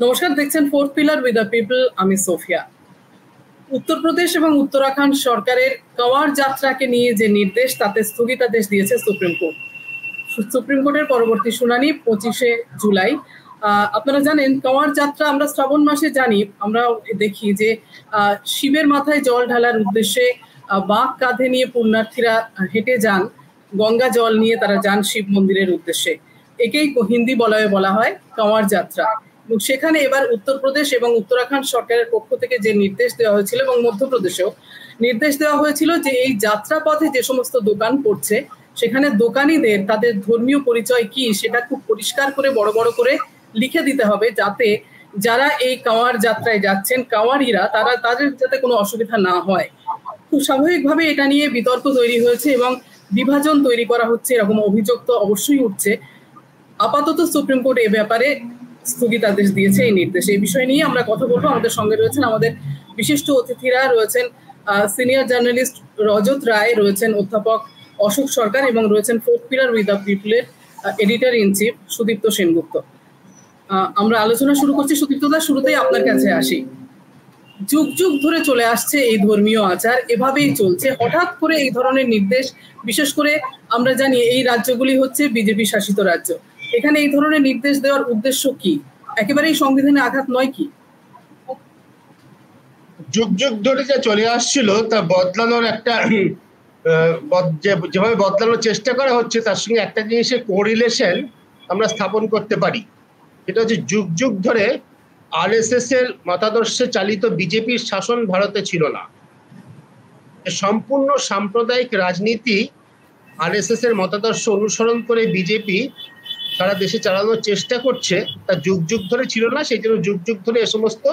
নমস্কার, দেখছেন fourth pillar with the people. আমি সোফিয়া। উত্তরপ্রদেশ এবং উত্তরাখণ্ড সরকারের কাওয়াড় যাত্রাকে নিয়ে যে নির্দেশ, তাতে স্থগিতাদেশ দিয়েছে সুপ্রিম কোর্ট। সুপ্রিম কোর্টের পরবর্তী শুনানি 25শে জুলাই। আপনারা জানেন, কাওয়াড় যাত্রা আমরা শ্রাবণ মাসে জানি, আমরা দেখি যে শিবের মাথায় জল ঢালার উদ্দেশ্যে বাঁক কাঁধে নিয়ে পুণ্যার্থীরা হেঁটে যান, গঙ্গা জল নিয়ে তারা যান শিব মন্দিরের উদ্দেশ্যে। একেই হিন্দি বলয়ে বলা হয় কাওয়াড় যাত্রা। এবং সেখানে এবার উত্তরপ্রদেশ এবং উত্তরাখণ্ড সরকারের পক্ষ থেকে যে নির্দেশ দেওয়া হয়েছিল, এবং মধ্যপ্রদেশেও নির্দেশ দেওয়া হয়েছিল যে এই যাত্রাপথে যে সমস্ত দোকান পড়ছে, সেখানে দোকানিদের তাদের ধর্মীয় পরিচয় কি সেটা খুব পরিষ্কার করে বড় বড় করে লিখে দিতে হবে, যাতে যারা এই কাওয়াড় যাত্রায় যাচ্ছেন, কাওয়াড়িরা, তাদের যাতে কোনো অসুবিধা না হয়। খুব স্বাভাবিকভাবে এটা নিয়ে বিতর্ক তৈরি হয়েছে এবং বিভাজন তৈরি করা হচ্ছে, এরকম অভিযোগ তো অবশ্যই উঠছে। আপাতত সুপ্রিম কোর্ট এ ব্যাপারে স্থগিতাদেশ দিয়েছে এই নির্দেশে। এই বিষয় নিয়ে আমরা কথা বলবো। আমাদের সঙ্গে রয়েছেন আমাদের বিশিষ্ট অতিথিরা, রয়েছেন সিনিয়র জার্নালিস্ট রজত রায়, রয়েছেন অধ্যাপক অশোক সরকার, এবং রয়েছেন ফোর্থ পিলার উইথ দ্য পিপলের editor in chief Sudipta Sengupta. আমরা আলোচনা শুরু করছি। সুদীপ্তদা, শুরুতেই আপনার কাছে আসি। যুগ যুগ ধরে চলে আসছে এই ধর্মীয় আচার, এভাবেই চলছে। হঠাৎ করে এই ধরনের নির্দেশ, বিশেষ করে আমরা জানি এই রাজ্যগুলি হচ্ছে বিজেপি শাসিত রাজ্য, এখানে এই ধরনের নির্দেশ দেওয়ার উদ্দেশ্য কি? একেবারেই সংবিধানে আঘাত নয় কি? যুগ যুগ ধরে যা চলে আসছিল তা বদলানোর একটা যেভাবে বদলানোর চেষ্টা করা হচ্ছে, তার সঙ্গে একটা জিনিসের কোরিলেশন আমরা স্থাপন করতে পারি। এটা হচ্ছে যুগ যুগ ধরে আরএসএস এর মতাদর্শে চালিত বিজেপির শাসন ভারতে ছিল না। সম্পূর্ণ সাম্প্রদায়িক রাজনীতি আরএসএস এর মতাদর্শ অনুসরণ করে বিজেপি সারা দেশে চালানোর চেষ্টা করছে, তা যুগ যুগ ধরে ছিল না। সেই জন্য যুগ যুগ ধরে এ সমস্ত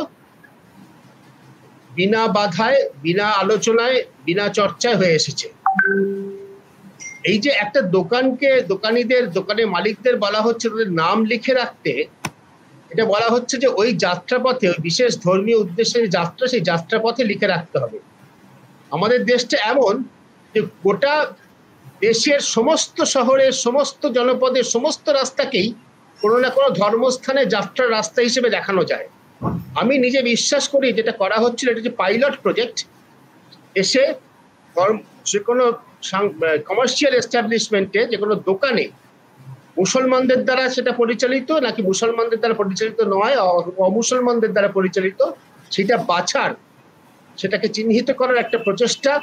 বিনা বাধায়, বিনা আলোচনায়, বিনা চর্চায় হয়ে এসেছে। এই যে একটা দোকানকে দোকানের মালিকদের বলা হচ্ছে তাদের নাম লিখে রাখতে, এটা বলা হচ্ছে যে ওই যাত্রাপথে, বিশেষ ধর্মীয় উদ্দেশ্যে যাত্রা, সেই যাত্রাপথে লিখে রাখতে হবে। আমাদের দেশটা এমন যে গোটা দেশের সমস্ত শহরের, সমস্ত জনপদের, সমস্ত রাস্তাকেই কোনো না কোনো ধর্মস্থানে যাত্রার রাস্তা হিসেবে দেখানো যায়। আমি নিজে বিশ্বাস করি যেটা করা হচ্ছিল, এটা যে পাইলট প্রজেক্ট। এসে যে কোনো কমার্শিয়াল এস্টাবলিশমেন্টে, যে কোনো দোকানে মুসলমানদের দ্বারা সেটা পরিচালিত নাকি মুসলমানদের দ্বারা পরিচালিত নয়, অমুসলমানদের দ্বারা পরিচালিত, সেটা বাছার, সেটাকে চিহ্নিত করার একটা প্রচেষ্টা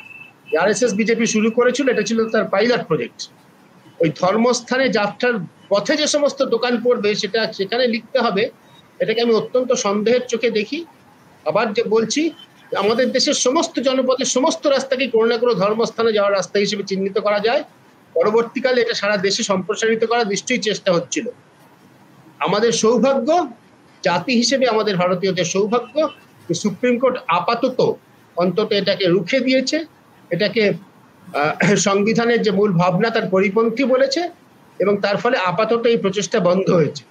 আরএসএস বিজেপি শুরু করেছিল। এটা ছিল তার পাইলট প্রজেক্ট। ওই ধর্মস্থানে যাত্রার পথে যে সমস্ত দোকান পড়বে সেটা সেখানে লিখতে হবে, এটাকে আমি অত্যন্ত সন্দেহের চোখে দেখি। আবার যে বলছি, আমাদের দেশের সমস্ত জনপদের সমস্ত রাস্তাকে কোনো না কোনো ধর্মস্থানে যাওয়ার রাস্তা হিসেবে চিহ্নিত করা যায়। পরবর্তীকালে এটা সারা দেশে সম্প্রসারিত করার নিশ্চয়ই চেষ্টা হচ্ছিল। আমাদের সৌভাগ্য, জাতি হিসেবে আমাদের ভারতীয়দের সৌভাগ্য, সুপ্রিম কোর্ট আপাতত অন্তত এটাকে রুখে দিয়েছে, এটাকে সংবিধানের যে মূল ভাবনা তার পরিপন্থী বলেছে, এবং তার ফলে আপাতত এই প্রচেষ্টা বন্ধ হয়েছে।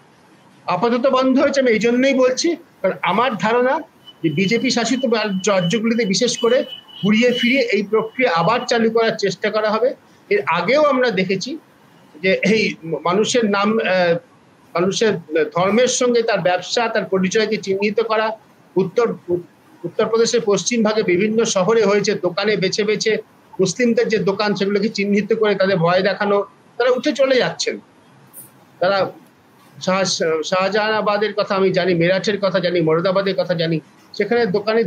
আপাতত বন্ধ হয়েছে আমি এই জন্যই বলছি, কারণ আমার ধারণা যে বিজেপি শাসিত রাজ্যগুলিতে বিশেষ করে ঘুরিয়ে ফিরিয়ে এই প্রক্রিয়া আবার চালু করার চেষ্টা করা হবে। এর আগেও আমরা দেখেছি যে এই মানুষের নাম, মানুষের ধর্মের সঙ্গে তার ব্যবসা, তার পরিচয়কে চিহ্নিত করা উত্তরপ্রদেশের পশ্চিম ভাগে বিভিন্ন শহরে হয়েছে। দোকানে বেছে বেছে মুসলিমদের যে দোকান, সেগুলোকে চিহ্নিত করে তাদের ভয় দেখানো, তারা উঠে চলে যাচ্ছেন। তারা শাহজাহানাবাদের কথা আমি জানি, মেরাঠের কথা জানি, মোরাদাবাদের কথা জানি, সেখানে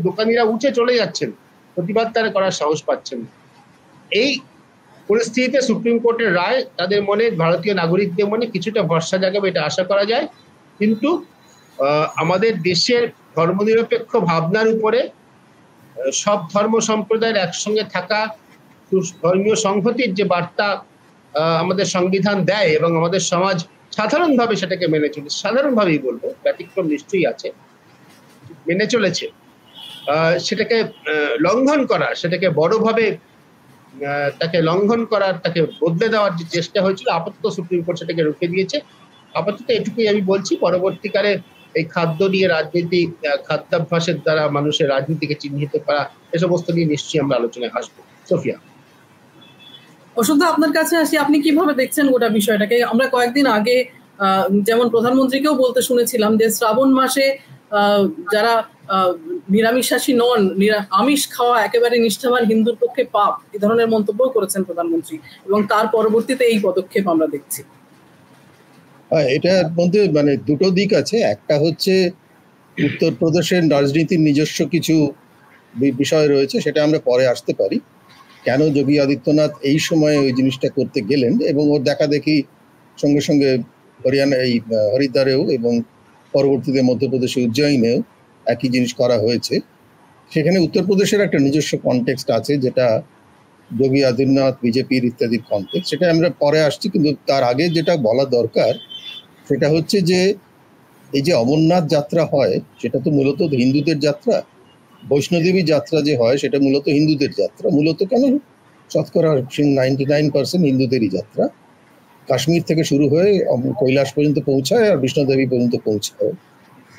দোকানিরা উঠে চলে যাচ্ছেন, প্রতিবাদ তারা করার সাহস পাচ্ছেন। এই পরিস্থিতিতে সুপ্রিম কোর্টের রায় তাদের মনে, ভারতীয় নাগরিকদের মনে কিছুটা ভরসা জাগাবে, এটা আশা করা যায়। কিন্তু আমাদের দেশের ধর্মনিরপেক্ষ ভাবনার উপরে সব ধর্ম সম্প্রদায়ের একসঙ্গে থাকা, ধর্মীয় সংহতির যে বার্তা আমাদের সংবিধান দেয়, এবং আমাদের সমাজ সাধারণভাবে সেটাকে মেনে চলেছে, সাধারণভাবেই বলবো, ব্যতিক্রম নিশ্চয়ই আছে, মেনে চলেছে। সেটাকে লঙ্ঘন করা, সেটাকে বড়ভাবে তাকে লঙ্ঘন করার, তাকে বদলে দেওয়ার যে চেষ্টা হয়েছিল, আপাতত সুপ্রিম কোর্ট সেটাকে রুখে দিয়েছে। আপাতত এটুকুই আমি বলছি। পরবর্তীকালে এই খাদ্য নিয়ে রাজনীতি, খাদ্যাভ্যাসের দ্বারা মানুষের রাজনীতিকে চিহ্নিত করা, এ সমস্ত নিয়ে নিশ্চয়ই আমরা আলোচনায় আসবো। সোফিয়া, অসুবিধা আপনার কাছে আসি, আপনি কিভাবে দেখছেন গোটা বিষয়টাকে? আমরা কয়েকদিন আগে যেমন প্রধানমন্ত্রীকেও বলতে শুনেছিলাম যে শ্রাবণ মাসে যারা নিরামিষাশী নন, আমিষ খাওয়া একেবারে নিষ্ঠাবান হিন্দুর পক্ষে পাপ, এই ধরনের মন্তব্য করেছেন প্রধানমন্ত্রী, এবং তার পরবর্তীতে এই পদক্ষেপ আমরা দেখছি। এটার মধ্যে মানে দুটো দিক আছে। একটা হচ্ছে উত্তরপ্রদেশের রাজনীতির নিজস্ব কিছু বিষয় রয়েছে, সেটা আমরা পরে আসতে পারি। কেন যোগী আদিত্যনাথ এই সময়ে ওই জিনিসটা করতে গেলেন, এবং ওর দেখা দেখি সঙ্গে সঙ্গে হরিয়ানা এই হরিদ্বারেও এবং পরবর্তীতে মধ্যপ্রদেশে উজ্জয়িনেও একই জিনিস করা হয়েছে। সেখানে উত্তরপ্রদেশের একটা নিজস্ব কনটেক্সট আছে, যেটা যোগী আদিত্যনাথ, বিজেপির ইত্যাদির কনটেক্সট, সেটা আমরা পরে আসছি। কিন্তু তার আগে যেটা বলা দরকার সেটা হচ্ছে যে এই যে অমরনাথ যাত্রা হয় সেটা তো মূলত হিন্দুদের যাত্রা, বৈষ্ণোদেবী যাত্রা যে হয় সেটা মূলত হিন্দুদের যাত্রা। মূলত কেন, শতকরা 99% হিন্দুদেরই যাত্রা। কাশ্মীর থেকে শুরু হয়ে কৈলাস পর্যন্ত পৌঁছায় আর বৈষ্ণোদেবী পর্যন্ত পৌঁছায়।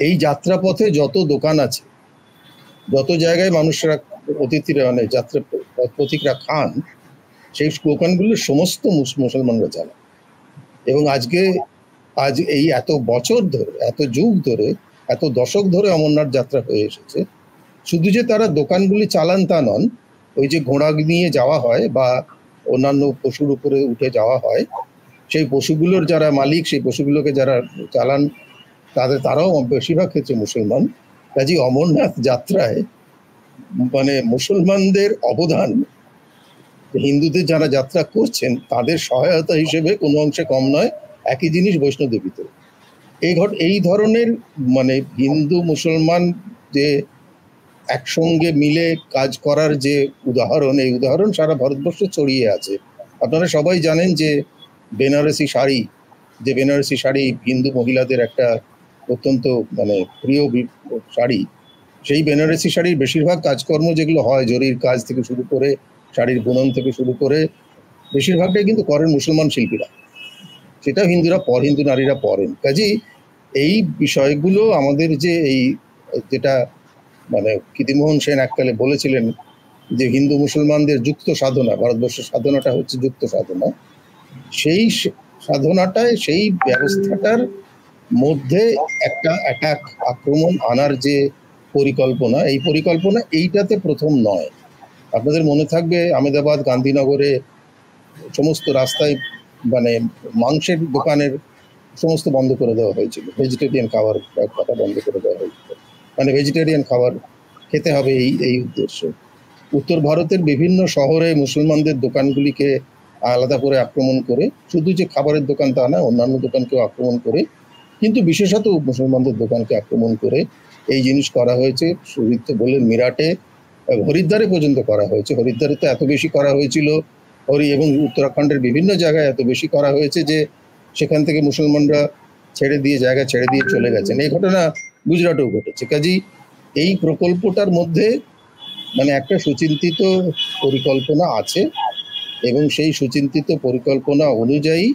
এই যাত্রা পথে যত দোকান আছে, যত জায়গায় মানুষরা অতিথিরা মানে যাত্রা পথিকরা খান, সেই দোকানগুলো সমস্ত মুসলমানরা চালায়। এবং আজ এই এত বছর ধরে, এত যুগ ধরে, এত দশক ধরে অমরনাথ যাত্রা হয়ে এসেছে। শুধু যে তারা দোকানগুলি চালান তা নন, ওই যে ঘোড়া নিয়ে যাওয়া হয় বা অন্যান্য পশুর উপরে উঠে যাওয়া হয়, সেই পশুগুলোর যারা মালিক, সেই পশুগুলোকে যারা চালান তারাও বেশিরভাগ ক্ষেত্রে মুসলমান। কাজে অমরনাথ যাত্রায় মানে মুসলমানদের অবদান হিন্দুদের যারা যাত্রা করছেন তাদের সহায়তা হিসেবে কোনো অংশে কম নয়। একই জিনিস বৈষ্ণোদেবীতে। এই ধরনের মানে হিন্দু মুসলমান যে একসঙ্গে মিলে কাজ করার যে উদাহরণ, এই উদাহরণ সারা ভারতবর্ষে ছড়িয়ে আছে। আপনারা সবাই জানেন যে বেনারসি শাড়ি হিন্দু মহিলাদের একটা অত্যন্ত মানে প্রিয় শাড়ি। সেই বেনারসি শাড়ির বেশিরভাগ কাজকর্ম যেগুলো হয়, জরির কাজ থেকে শুরু করে শাড়ির বুনন থেকে শুরু করে, বেশিরভাগটাই কিন্তু করেন মুসলমান শিল্পীরা। সেটা হিন্দু নারীরা পরেন। কাজেই এই বিষয়গুলো আমাদের যে এই যেটা মানে কীর্তিমোহন সেন এককালে বলেছিলেন যে হিন্দু মুসলমানদের যুক্ত সাধনা, ভারতবর্ষের সাধনাটা হচ্ছে যুক্ত সাধনা, সেই সাধনাটায় সেই ব্যবস্থাটার মধ্যে একটা অ্যাটাক, আক্রমণ আনার যে পরিকল্পনা, এই পরিকল্পনা এইটাতে প্রথম নয়। আপনাদের মনে থাকবে আহমেদাবাদ গান্ধীনগরে সমস্ত রাস্তায় মানে মাংসের দোকানের সমস্ত বন্ধ করে দেওয়া হয়েছিল, ভেজিটেরিয়ান খাবার কথা বন্ধ করে দেওয়া হয়েছিল, মানে ভেজিটেরিয়ান খাবার খেতে হবে এই উদ্দেশ্যে। উত্তর ভারতের বিভিন্ন শহরে মুসলমানদের দোকানগুলিকে আলাদা করে আক্রমণ করে, শুধু যে খাবারের দোকান তা না, অন্যান্য দোকানকেও আক্রমণ করে, কিন্তু বিশেষত মুসলমানদের দোকানকে আক্রমণ করে এই জিনিস করা হয়েছে। সুদীপ্ত বললেন মিরাটে, হরিদ্বারে পর্যন্ত করা হয়েছে। হরিদ্বারে তো এত বেশি করা হয়েছিল, এবং উত্তরাখণ্ডের বিভিন্ন জায়গায় এত বেশি করা হয়েছে যে সেখান থেকে মুসলমানরা জায়গা ছেড়ে দিয়ে চলে গেছেন। এই ঘটনা গুজরাটেও ঘটেছে। কাজেই এই প্রকল্পটার মধ্যে মানে একটা সুচিন্তিত পরিকল্পনা আছে, এবং সেই সুচিন্তিত পরিকল্পনা অনুযায়ী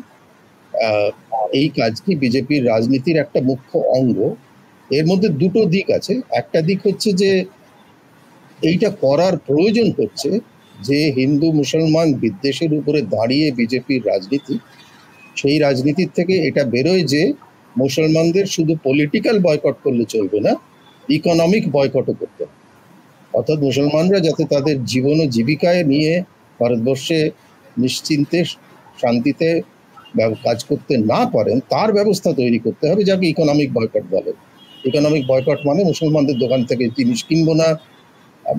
এই কাজটি বিজেপির রাজনীতির একটা মুখ্য অঙ্গ। এর মধ্যে দুটো দিক আছে। একটা দিক হচ্ছে যে এইটা করার প্রয়োজন হচ্ছে যে হিন্দু মুসলমান বিদ্বেষের উপরে দাঁড়িয়ে বিজেপির রাজনীতি, সেই রাজনীতির থেকে এটা বেরোয় যে মুসলমানদের শুধু পলিটিক্যাল বয়কট করলে চলবে না, ইকোনমিক বয়কটও করতে হবে। অর্থাৎ মুসলমানরা যাতে তাদের জীবন ও জীবিকায় নিয়ে ভারতবর্ষে নিশ্চিন্তে শান্তিতে কাজ করতে না পারেন, তার ব্যবস্থা তৈরি করতে হবে, যাকে ইকোনমিক বয়কট বলে। ইকোনমিক বয়কট মানে মুসলমানদের দোকান থেকে জিনিস কিনবো না।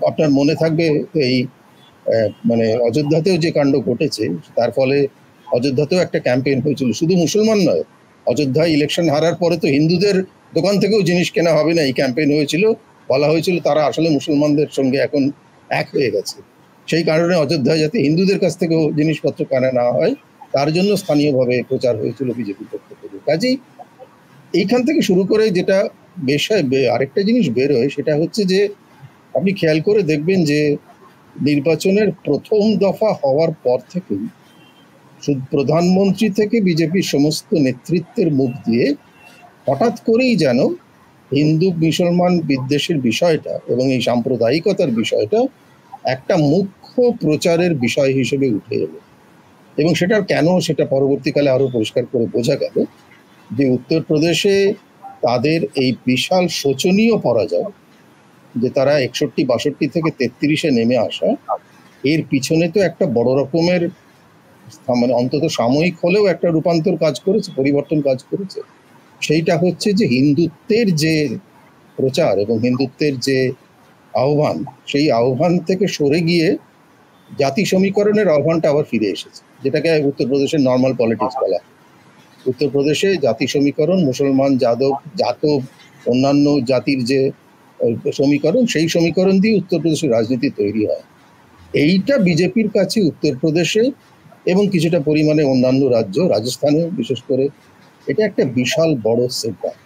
আপনার মনে থাকবে এই মানে অযোধ্যাতেও যে কাণ্ড ঘটেছে, তার ফলে অযোধ্যাতেও একটা ক্যাম্পেইন হয়েছিল, শুধু মুসলমান নয়, অযোধ্যায় ইলেকশন হারার পরে তো হিন্দুদের দোকান থেকেও জিনিস কেনা হবে না, এই ক্যাম্পেইন হয়েছিল। বলা হয়েছিল তারা আসলে মুসলমানদের সঙ্গে এখন এক হয়ে গেছে, সেই কারণে অযোধ্যায় যাতে হিন্দুদের কাছ থেকেও জিনিসপত্র কেনা না হয় তার জন্য স্থানীয়ভাবে প্রচার হয়েছিল বিজেপির পক্ষ থেকে। কাজেই এইখান থেকে শুরু করে যেটা আরেকটা জিনিস বেরোয়, সেটা হচ্ছে যে আপনি খেয়াল করে দেখবেন যে নির্বাচনের প্রথম দফা হওয়ার পর থেকেই প্রধানমন্ত্রী থেকে বিজেপির সমস্ত নেতৃত্বের মুখ দিয়ে হঠাৎ করেই যেন হিন্দু মুসলমান বিদ্বেষের বিষয়টা এবং এই সাম্প্রদায়িকতার বিষয়টা একটা মুখ্য প্রচারের বিষয় হিসেবে উঠে এলো। এবং সেটা কেন, সেটা পরবর্তীকালে আরো পরিষ্কার করে বোঝা গেল যে উত্তরপ্রদেশে তাদের এই বিশাল শোচনীয় পরাজয়, যে তারা 61-62 থেকে 33-এ নেমে আসা, এর পিছনে তো একটা বড় রকমের মানে অন্তত সাময়িক হলেও একটা রূপান্তর কাজ করেছে, পরিবর্তন কাজ করেছে। সেইটা হচ্ছে যে হিন্দুত্বের যে প্রচার এবং হিন্দুত্বের যে আহ্বান, সেই আহ্বান থেকে সরে গিয়ে জাতি সমীকরণের আহ্বানটা আবার ফিরে এসেছে, যেটাকে উত্তরপ্রদেশের নর্মাল পলিটিক্স বলা হয়। উত্তরপ্রদেশে জাতি সমীকরণ, মুসলমান, জাতব, অন্যান্য জাতির যে সমীকরণ, সেই সমীকরণ দিয়ে উত্তরপ্রদেশের রাজনীতি তৈরি হয়। এইটা বিজেপির কাছে উত্তরপ্রদেশে এবং কিছুটা পরিমাণে অন্যান্য রাজ্য, রাজস্থানে বিশেষ করে, এটা একটা বিশাল বড় সেটব্যাক।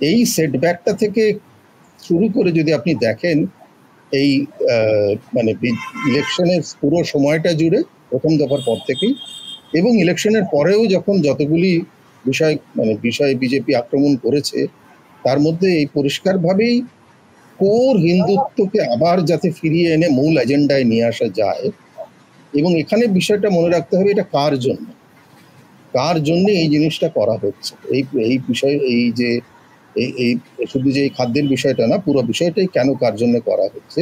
এই সেটব্যাকটা থেকে শুরু করে যদি আপনি দেখেন এই মানে ইলেকশনের পুরো সময়টা জুড়ে, প্রথম দফার পর থেকেই এবং ইলেকশনের পরেও যখন যতগুলি বিষয় বিজেপি আক্রমণ করেছে, তার মধ্যে এই পরিষ্কারভাবেই কোর হিন্দুত্বকে আবার যাতে ফিরিয়ে এনে মূল এজেন্ডায় নিয়ে আসা যায়। এবং এখানে বিষয়টা মনে রাখতে হবে, এটা কার জন্য এই জিনিসটা করা হচ্ছে। এই বিষয়, এই যে এই শুধু যে এই খাদ্যের বিষয়টা না, পুরো বিষয়টাই কেন কার জন্য করা হচ্ছে।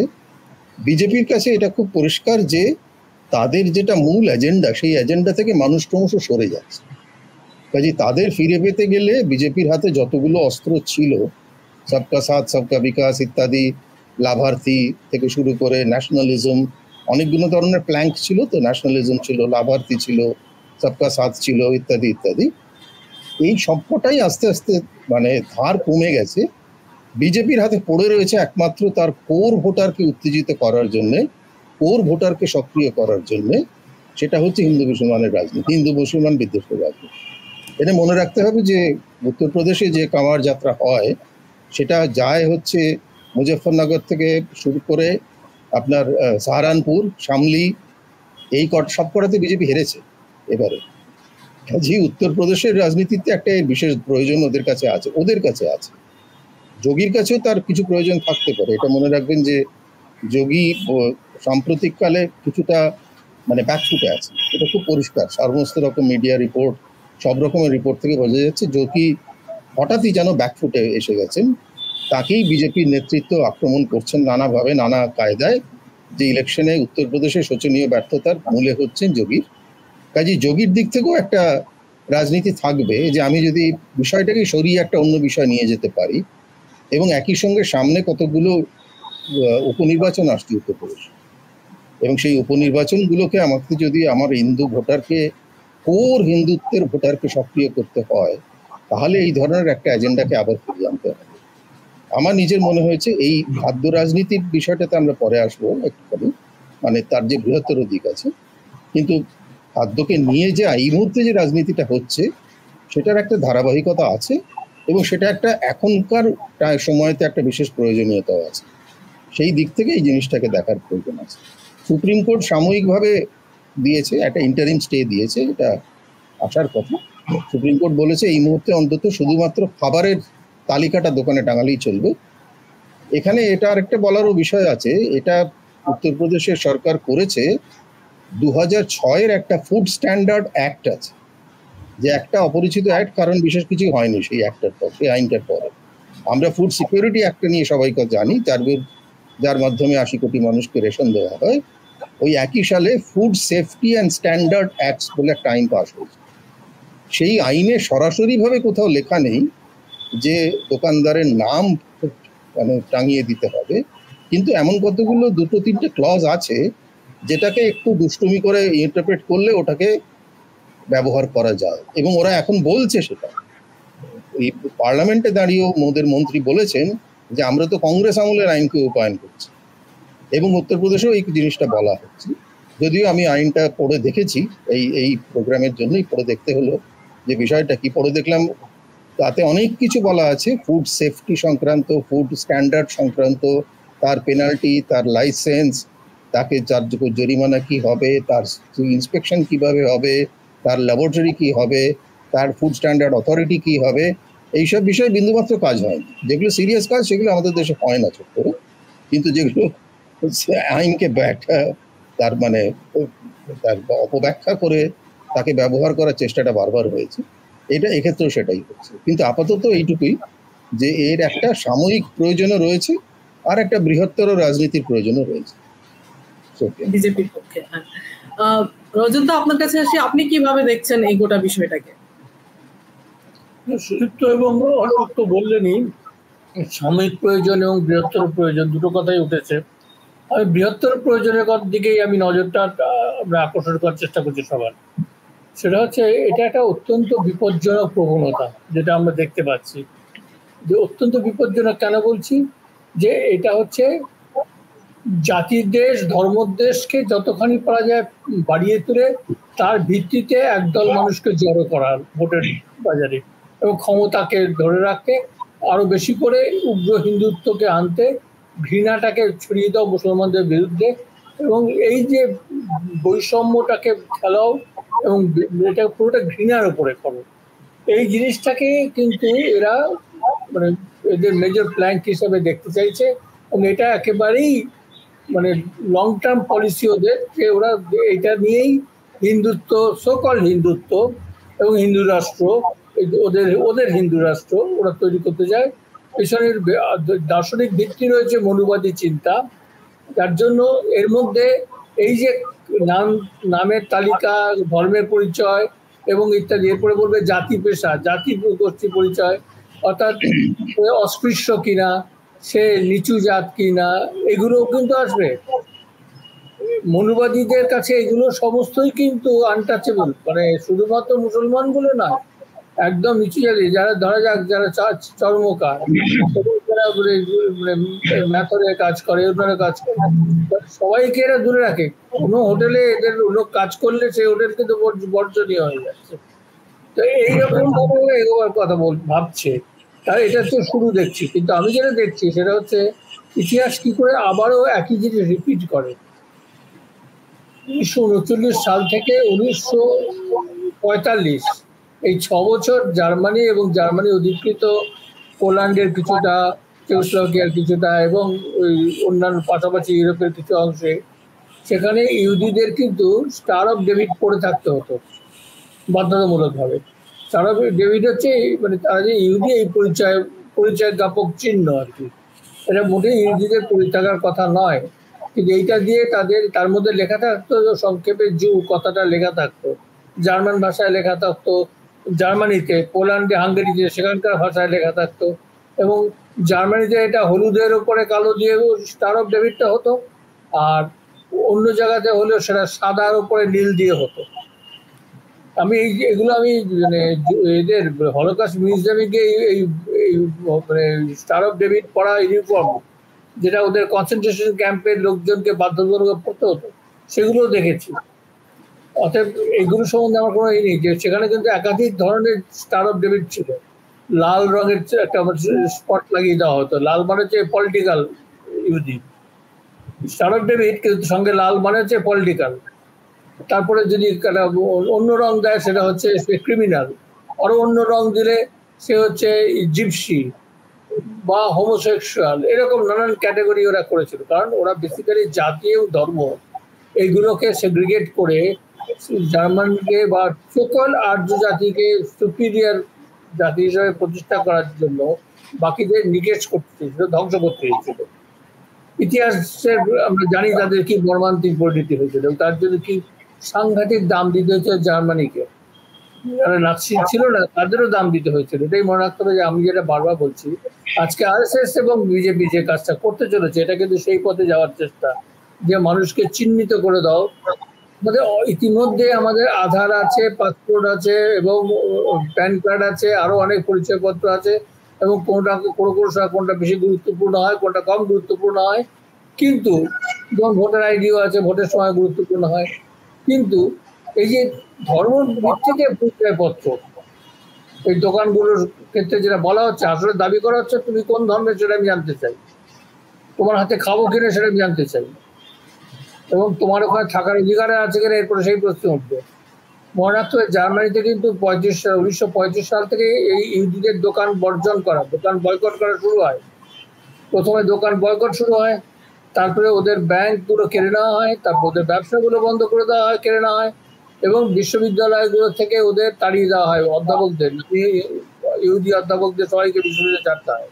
বিজেপির কাছে এটা খুব পরিষ্কার যে তাদের যেটা মূল এজেন্ডা, সেই এজেন্ডা থেকে মানুষ ক্রমশ সরে যাচ্ছে। কাজে তাদের ফিরে পেতে গেলে বিজেপির হাতে যতগুলো অস্ত্র ছিল, সবকা সাথ সবকা বিকাশ ইত্যাদি, লাভার্থী থেকে শুরু করে ন্যাশনালিজম, অনেকগুলো ধরনের প্ল্যাঙ্ক ছিল, তো ন্যাশনালিজম ছিল, লাভার্থী ছিল, সবকা সাথ ছিল, ইত্যাদি ইত্যাদি, এই সবকটাই আস্তে আস্তে মানে ধার কমে গেছে। বিজেপির হাতে পড়ে রয়েছে একমাত্র তার কোর ভোটারকে উত্তেজিত করার জন্যে, কোর ভোটারকে সক্রিয় করার জন্যে, সেটা হচ্ছে হিন্দু মুসলমানের রাজনীতি, হিন্দু মুসলমান বিদ্বেষের রাজনীতি। এটা মনে রাখতে হবে যে উত্তরপ্রদেশে যে কামার যাত্রা হয়, সেটা যায় হচ্ছে মুজফ্ফরনগর থেকে শুরু করে আপনার সাহারানপুর, শামলি, এই সব কটাতে বিজেপি হেরেছে এবারে। যে উত্তরপ্রদেশের রাজনীতিতে একটা বিশেষ প্রয়োজন ওদের কাছে আছে। যোগীর কাছেও তার কিছু প্রয়োজন থাকতে পারে, এটা মনে রাখবেন যে যোগী সাম্প্রতিককালে কিছুটা মানে ব্যাকফুটে আছে, এটা খুব পরিষ্কার। সমস্ত রকম মিডিয়া রিপোর্ট, সব রকমের রিপোর্ট থেকে বোঝা যাচ্ছে যোগী হঠাৎই যেন ব্যাকফুটে এসে গেছেন। তাকেই বিজেপির নেতৃত্ব আক্রমণ করছেন নানাভাবে, নানা কায়দায়, যে ইলেকশনে উত্তরপ্রদেশে শোচনীয় ব্যর্থতার মূলে হচ্ছেন যোগীর। কাজে যোগীর দিক থেকেও একটা রাজনীতি থাকবে যে আমি যদি বিষয়টাকে সরিয়ে একটা অন্য বিষয় নিয়ে যেতে পারি, এবং একই সঙ্গে সামনে কতগুলো উপনির্বাচন আসছে উত্তরপ্রদেশে, এবং সেই উপনির্বাচনগুলোকে আমাকে যদি আমার হিন্দু ভোটারকে, কোর হিন্দুত্বের ভোটারকে সক্রিয় করতে হয়, তাহলে এই ধরনের একটা এজেন্ডাকে আবার ফিরিয়ে আনতে হবে। আমার নিজের মনে হয়েছে এই খাদ্য রাজনীতির বিষয়টাতে আমরা পরে আসবো একটুখানি, মানে তার যে বৃহত্তর দিক আছে, কিন্তু খাদ্যকে নিয়ে যে এই মুহূর্তে যে রাজনীতিটা হচ্ছে, সেটার একটা ধারাবাহিকতা আছে এবং সেটা একটা এখনকার সময়তে একটা বিশেষ প্রয়োজনীয়তাও আছে। সেই দিক থেকে এই জিনিসটাকে দেখার প্রয়োজন আছে। সুপ্রিম কোর্ট সাময়িকভাবে দিয়েছে, একটা ইন্টারিম স্টে দিয়েছে, এটা আসার কথা। সুপ্রিম কোর্ট বলেছে এই মুহূর্তে অন্তত শুধুমাত্র খাবারের তালিকাটা দোকানে টাঙালেই চলবে। এখানে এটা আরেকটা বলারও বিষয় আছে, এটা উত্তরপ্রদেশের সরকার করেছে 2006-এর একটা ফুড স্ট্যান্ডার্ড অ্যাক্ট আছে, যে একটা অপরিচিত অ্যাক্ট, কারণ বিশেষ কিছু হয়নি সেই অ্যাক্টের পর, সেই আইনটার পরে। আমরা ফুড সিকিউরিটি অ্যাক্টটা নিয়ে সবাইকে জানি, যার মাধ্যমে 80 কোটি মানুষকে রেশন দেওয়া হয়। ওই একই সালে food safety and standard acts বলে একটা আইন পাস হয়েছে। সেই আইনে সরাসরিভাবে কোথাও লেখা নেই যে দোকানদারের নাম মানে টাঙিয়ে দিতে হবে, কিন্তু এমন কতগুলো 2-3টে ক্লজ আছে যেটাকে একটু দুষ্টুমি করে ইন্টারপ্রেট করলে ওটাকে ব্যবহার করা যায়। এবং ওরা এখন বলছে, সেটা এই পার্লামেন্টে দাঁড়িয়েও মোদের মন্ত্রী বলেছেন যে আমরা তো কংগ্রেস আমলের আইনকে রূপায়ণ করছি, এবং উত্তরপ্রদেশেও এই জিনিসটা বলা হচ্ছে। যদিও আমি আইনটা পড়ে দেখেছি, এই প্রোগ্রামের জন্যই পড়ে দেখতে হলো যে বিষয়টা কি। পড়ে দেখলাম তাতে অনেক কিছু বলা আছে, ফুড সেফটি সংক্রান্ত, ফুড স্ট্যান্ডার্ড সংক্রান্ত, তার পেনাল্টি, তার লাইসেন্স, তাকে জরিমানা কি হবে, তার ইন্সপেকশন কিভাবে হবে, তার ল্যাবরেটরি কি হবে, তার ফুড স্ট্যান্ডার্ড অথরিটি কি হবে। এইসব বিষয়ে বিন্দুমাত্র কাজ হয়নি। যেগুলো সিরিয়াস কাজ সেগুলো আমাদের দেশে হয় না ছোট করে, কিন্তু যেগুলো আইনকে তার মানে তার অপব্যাখ্যা করে তাকে ব্যবহার করার চেষ্টাটা বারবার হয়েছে। এটা এক্ষেত্রেও সেটাই হচ্ছে। কিন্তু আপাতত এইটুকুই যে এর একটা সাময়িক প্রয়োজনও রয়েছে, আর একটা বৃহত্তর রাজনীতির প্রয়োজনও রয়েছে বিজেপির পক্ষে। হ্যাঁ, রজত, আপনার কাছে আসি, আপনি কিভাবে দেখছেন এই গোটা বিষয়টাকে? সুযুক্ত এবং অশোক তো বললেনই, সাময়িক প্রয়োজন এবং বৃহত্তর প্রয়োজন দুটো কথাই উঠেছে। আমি বৃহত্তর প্রয়োজনের দিকেই আমি নজরটা আমরা আকর্ষণ করার চেষ্টা করছি সবার। সেটা হচ্ছে এটা একটা অত্যন্ত বিপজ্জনক প্রবণতা যেটা আমরা দেখতে পাচ্ছি। যে অত্যন্ত বিপজ্জনক কেন বলছি, যে এটা হচ্ছে জাতির দেশ ধর্মদেশকে যতখানি পারা যায় বাড়িয়ে তুলে তার ভিত্তিতে একদল মানুষকে জড়ো করার ভোটের বাজারে এবং ক্ষমতাকে ধরে রাখতে আরো বেশি করে উগ্র হিন্দুত্বকে আনতে, ঘৃণাটাকে ছড়িয়ে দাও মুসলমানদের বিরুদ্ধে এবং এই যে বৈষম্যটাকে ফেলাও এবং এটা পুরোটা ঘৃণার উপরে করো, এই জিনিসটাকে কিন্তু এরা মানে এদের মেজর প্ল্যাঙ্ক হিসাবে দেখতে চাইছে। এবং এটা একেবারেই মানে লং টার্ম পলিসি ওদের, যে ওরা এটা নিয়েই হিন্দুত্ব, সকল হিন্দুত্ব এবং হিন্দু রাষ্ট্র, ওদের ওদের হিন্দু রাষ্ট্র ওরা তৈরি করতে যায়। পেছনের দার্শনিক ভিত্তি রয়েছে মনুবাদী চিন্তা, যার জন্য এর মধ্যে এই যে নামের তালিকা, ধর্মের পরিচয় এবং ইত্যাদি, এরপরে বলবে জাতি পেশা, জাতি গোষ্ঠী পরিচয়, অর্থাৎ অস্পৃশ্য কিনা, সে নিচু জাত কিনা, এগুলো কিন্তু আসবে। মনুবাদীদের কাছে এগুলো সমস্তই কিন্তু আনটাচেবল, মানে শুধুমাত্র মুসলমান বলে না, একদম নিচু জাতি, যারা ধরা যাক যারা চর্মকার, যারা মেথরে কাজ করে, ওনারা কাজ করে, সবাইকে এরা দূরে রাখে। কোনো হোটেলে এদের লোক কাজ করলে সেই হোটেল কিন্তু বর্জনীয় হয়ে যাচ্ছে। তো এইরকম ভাবে এগোবার কথা ভাবছে, তাই এটা তো শুরু দেখছি। কিন্তু আমি যেটা দেখছি সেটা হচ্ছে ইতিহাস কি করে আবারও একই জিনিস রিপিট করে। 1939 সাল থেকে 1945 এই 6 বছর জার্মানি এবং জার্মানি অধিকৃত পোল্যান্ডের কিছুটা, চেকোস্লোভাকিয়ার কিছুটা এবং ওই অন্যান্য পাশাপাশি ইউরোপের কিছু অংশে, সেখানে ইহুদিদের কিন্তু স্টার অফ ডেভিড পড়ে থাকতে হতো বাধ্যতামূলকভাবে। স্টার অফ ডেভিড হচ্ছে মানে তারা যে ইহুদি এই পরিচয় জ্ঞাপক চিহ্ন আর কি। এটা মোটেই ইহুদিদের পড়ে থাকার কথা নয়, কিন্তু এইটা দিয়ে তার মধ্যে লেখা থাকতো, সংক্ষেপে জু কথাটা লেখা থাকতো, জার্মান ভাষায় লেখা থাকতো, জার্মানিতে, পোল্যান্ডে, হাঙ্গেরিতে সেখানকার ভাষায় লেখা থাকতো। এবং জার্মানিতে এটা হলুদের উপরে কালো দিয়ে স্টার অফ ডেভিডটা হতো, আর অন্য জায়গাতে হলেও সেটা সাদার উপরে নীল দিয়ে হতো। আমি এগুলো আমি মানে এদের হলোকাস্ট মিউজিয়ামে গিয়ে এই মানে স্টার অফ ডেভিড পড়া ইউনিফর্ম, যেটা ওদের কনসেন্ট্রেশন ক্যাম্পের লোকজনকে বাধ্যতামূলক পড়তে হতো, সেগুলো দেখেছি। অতএব এগুলো সম্বন্ধে আমার কোনো নেই, যে সেখানে কিন্তু একাধিক ধরনের স্টার অফ ডেভিড ছিল। লাল রঙের একটা স্পট লাগিয়ে দেওয়া হতো, লাল মানে হচ্ছে পলিটিক্যাল ইউজি, স্টার অফ ডেভিড কিন্তু সঙ্গে লাল মানে হচ্ছে পলিটিক্যাল। তারপরে যদি অন্য রং দেয় সেটা হচ্ছে ক্রিমিনাল, আরো অন্য রং দিলে সে হচ্ছে জিপসি বা হোমোসেক্সুয়াল, এরকম নানান ক্যাটাগরি ওরা করেছিল। কারণ ওরা বেসিক্যালি জাতি এবং ধর্ম এইগুলোকে সেগ্রিগেট করে জার্মানকে বা সকল আর্য জাতিকে সুপিরিয়ার জাতি হিসাবে প্রতিষ্ঠা করার জন্য বাকিদের নিকেশ করতে চেয়েছিল, ধ্বংস করতে চেয়েছিল। ইতিহাসের আমরা জানি তাদের কি মর্মান্তিক পরিণতি হয়েছিল, তার জন্য কি সাংঘাতিক দাম দিতে হয়েছে জার্মানিকে। যারা নাৎসি ছিল না তাদেরও দাম দিতে হয়েছিল। এটাই মনে রাখতে হবে যে আমি যেটা বারবার বলছি, আজকে আরএসএস এবং বিজেপি যে কাজটা করতে চলেছে এটা কিন্তু সেই পথে যাওয়ার চেষ্টা, যে মানুষকে চিহ্নিত করে দাও। আমাদের ইতিমধ্যে আমাদের আধার আছে, পাসপোর্ট আছে এবং প্যান কার্ড আছে, আরো অনেক পরিচয়পত্র আছে, এবং কোনটা কোনটা বেশি গুরুত্বপূর্ণ হয়, কোনটা কম গুরুত্বপূর্ণ হয়। কিন্তু যেমন ভোটার আইডিও আছে, ভোটের সময় গুরুত্বপূর্ণ হয়। কিন্তু এই যে ধর্ম ভিত্তিতে পরিচয়পত্র এই দোকানগুলোর ক্ষেত্রে যেটা বলা হচ্ছে, আসলে দাবি করা হচ্ছে তুমি কোন ধর্মের সেটা আমি জানতে চাই, তোমার হাতে খাবো কিনা সেটা আমি জানতে চাই, এবং তোমার ওখানে থাকার অধিকার আছে কিনা, এরপরে সেই প্রশ্ন উঠবে। মনে রাখতে হবে জার্মানিতে কিন্তু 1935 সাল থেকে এই ইহুদিদের দোকান বর্জন করা, দোকান বয়কট করা শুরু হয়। প্রথমে দোকান বয়কট শুরু হয়, তারপরে ওদের ব্যাংকগুলো কেড়ে নেওয়া হয়, তারপর ওদের ব্যবসাগুলো বন্ধ করে দেওয়া হয়, কেড়ে নেওয়া হয়, এবং বিশ্ববিদ্যালয়গুলো থেকে ওদের তাড়িয়ে দেওয়া হয়, অধ্যাপকদের, ইহুদি অধ্যাপকদের সবাইকে বিশ্ববিদ্যালয়ে ছাড়তে হয়।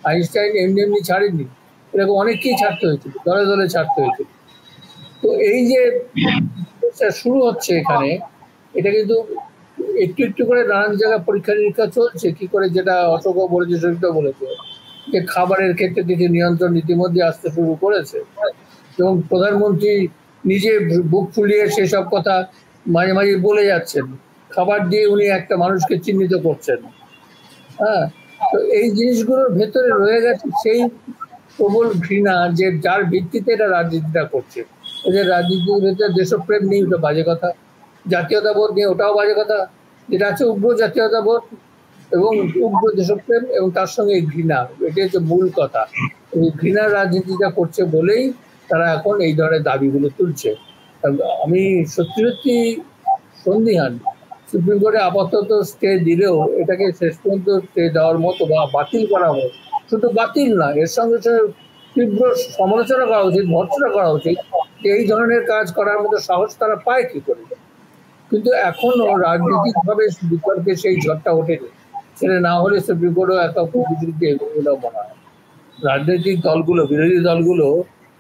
আইনস্টাইন এমনি এমনি ছাড়েননি, এরকম অনেককেই ছাড়তে হয়েছিল, দলে দলে ছাড়তে হয়েছিল। তো এই যে শুরু হচ্ছে এখানে, এটা কিন্তু একটু একটু করে নানান জায়গায় পরীক্ষা নিরীক্ষা চলছে কি করে, যেটা অশোকও বলেছে, সরিতা বলেছে, যে খাবারের ক্ষেত্রে কিছু নিয়ন্ত্রণ ইতিমধ্যে আসতে শুরু করেছে এবং প্রধানমন্ত্রী নিজে বুক ফুলিয়ে সেসব কথা মাঝে মাঝে বলে যাচ্ছেন। খাবার দিয়ে উনি একটা মানুষকে চিহ্নিত করছেন। হ্যাঁ, তো এই জিনিসগুলোর ভেতরে রয়ে গেছে সেই প্রবল ঘৃণা, যে যার ভিত্তিতে এটা রাজনীতিটা করছে। এদের রাজনীতির ভেতরে দেশপ্রেম নেই, ওটা বাজে কথা। জাতীয়তাবোধ নেই, ওটাও বাজে কথা। যেটা আছে উগ্র জাতীয়তাবোধ এবং উগ্র দেশপ্রেম এবং তার সঙ্গে ঘৃণা, এটি হচ্ছে মূল কথা। এই ঘৃণার রাজনীতিটা করছে বলেই তারা এখন এই ধরনের দাবিগুলো তুলছে। আমি সত্যি সত্যি সন্দিহান, সুপ্রিম কোর্টে আপাতত স্টে দিলেও এটাকে শেষ পর্যন্ত স্টে দেওয়ার মতো বা বাতিল করা হোক, শুধু বাতিল না, এর সঙ্গে সঙ্গে তীব্র সমালোচনা করা উচিত, ভর্ৎসনা করা উচিত যে এই ধরনের কাজ করার মতো সাহস তারা পায় কি করে। কিন্তু এখনো রাজনৈতিকভাবে বিতর্কে সেই ঝড়টা ওঠেনি। সেটা না হলে সুপ্রিম কোর্টও একটা বিবৃতি এগুলো মনে হয়। রাজনৈতিক দলগুলো, বিরোধী দলগুলো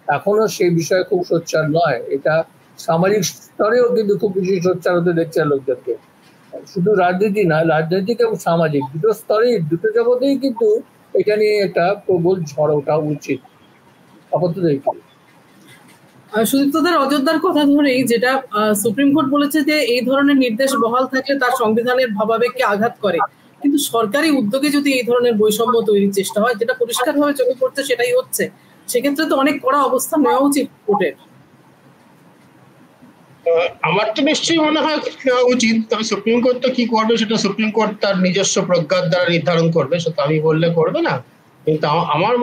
এখনো সেই বিষয়ে খুব সোচ্চার নয়। এটা সামাজিক স্তরেও কিন্তু খুব বেশি সোচ্চার হতে দেখছে লোকদেরকে। শুধু রাজনীতি না, রাজনৈতিক এবং সামাজিক দুটো স্তরেই, দুটো জগতেই কিন্তু এটা নিয়ে একটা প্রবল ঝড় ওঠা উচিত আপাতত। সুদীপ্তদের অযোধ্যার কথা ধরেই, যেটা সুপ্রিম কোর্ট বলেছে যে এই ধরনের নির্দেশ বহাল থাকলে তার সংবিধানের ভাবাবেগকে আঘাত করে, কিন্তু সরকারি উদ্যোগে যদি এই ধরনের বৈষম্য তৈরির চেষ্টা হয়, যেটা পরিষ্কারভাবে চোখে পড়ছে সেটাই হচ্ছে, সেক্ষেত্রে তো অনেক কড়া অবস্থান নেওয়া উচিত কোর্টের। আমার তো নিশ্চয়ই মনে হয় নেওয়া উচিত, তবে সুপ্রিম কোর্ট তো কি করবে সেটা সুপ্রিম কোর্ট তার নিজস্ব প্রজ্ঞার দ্বারা নির্ধারণ করবে, সেটা আমি বললে করবে না। কিন্তু আমার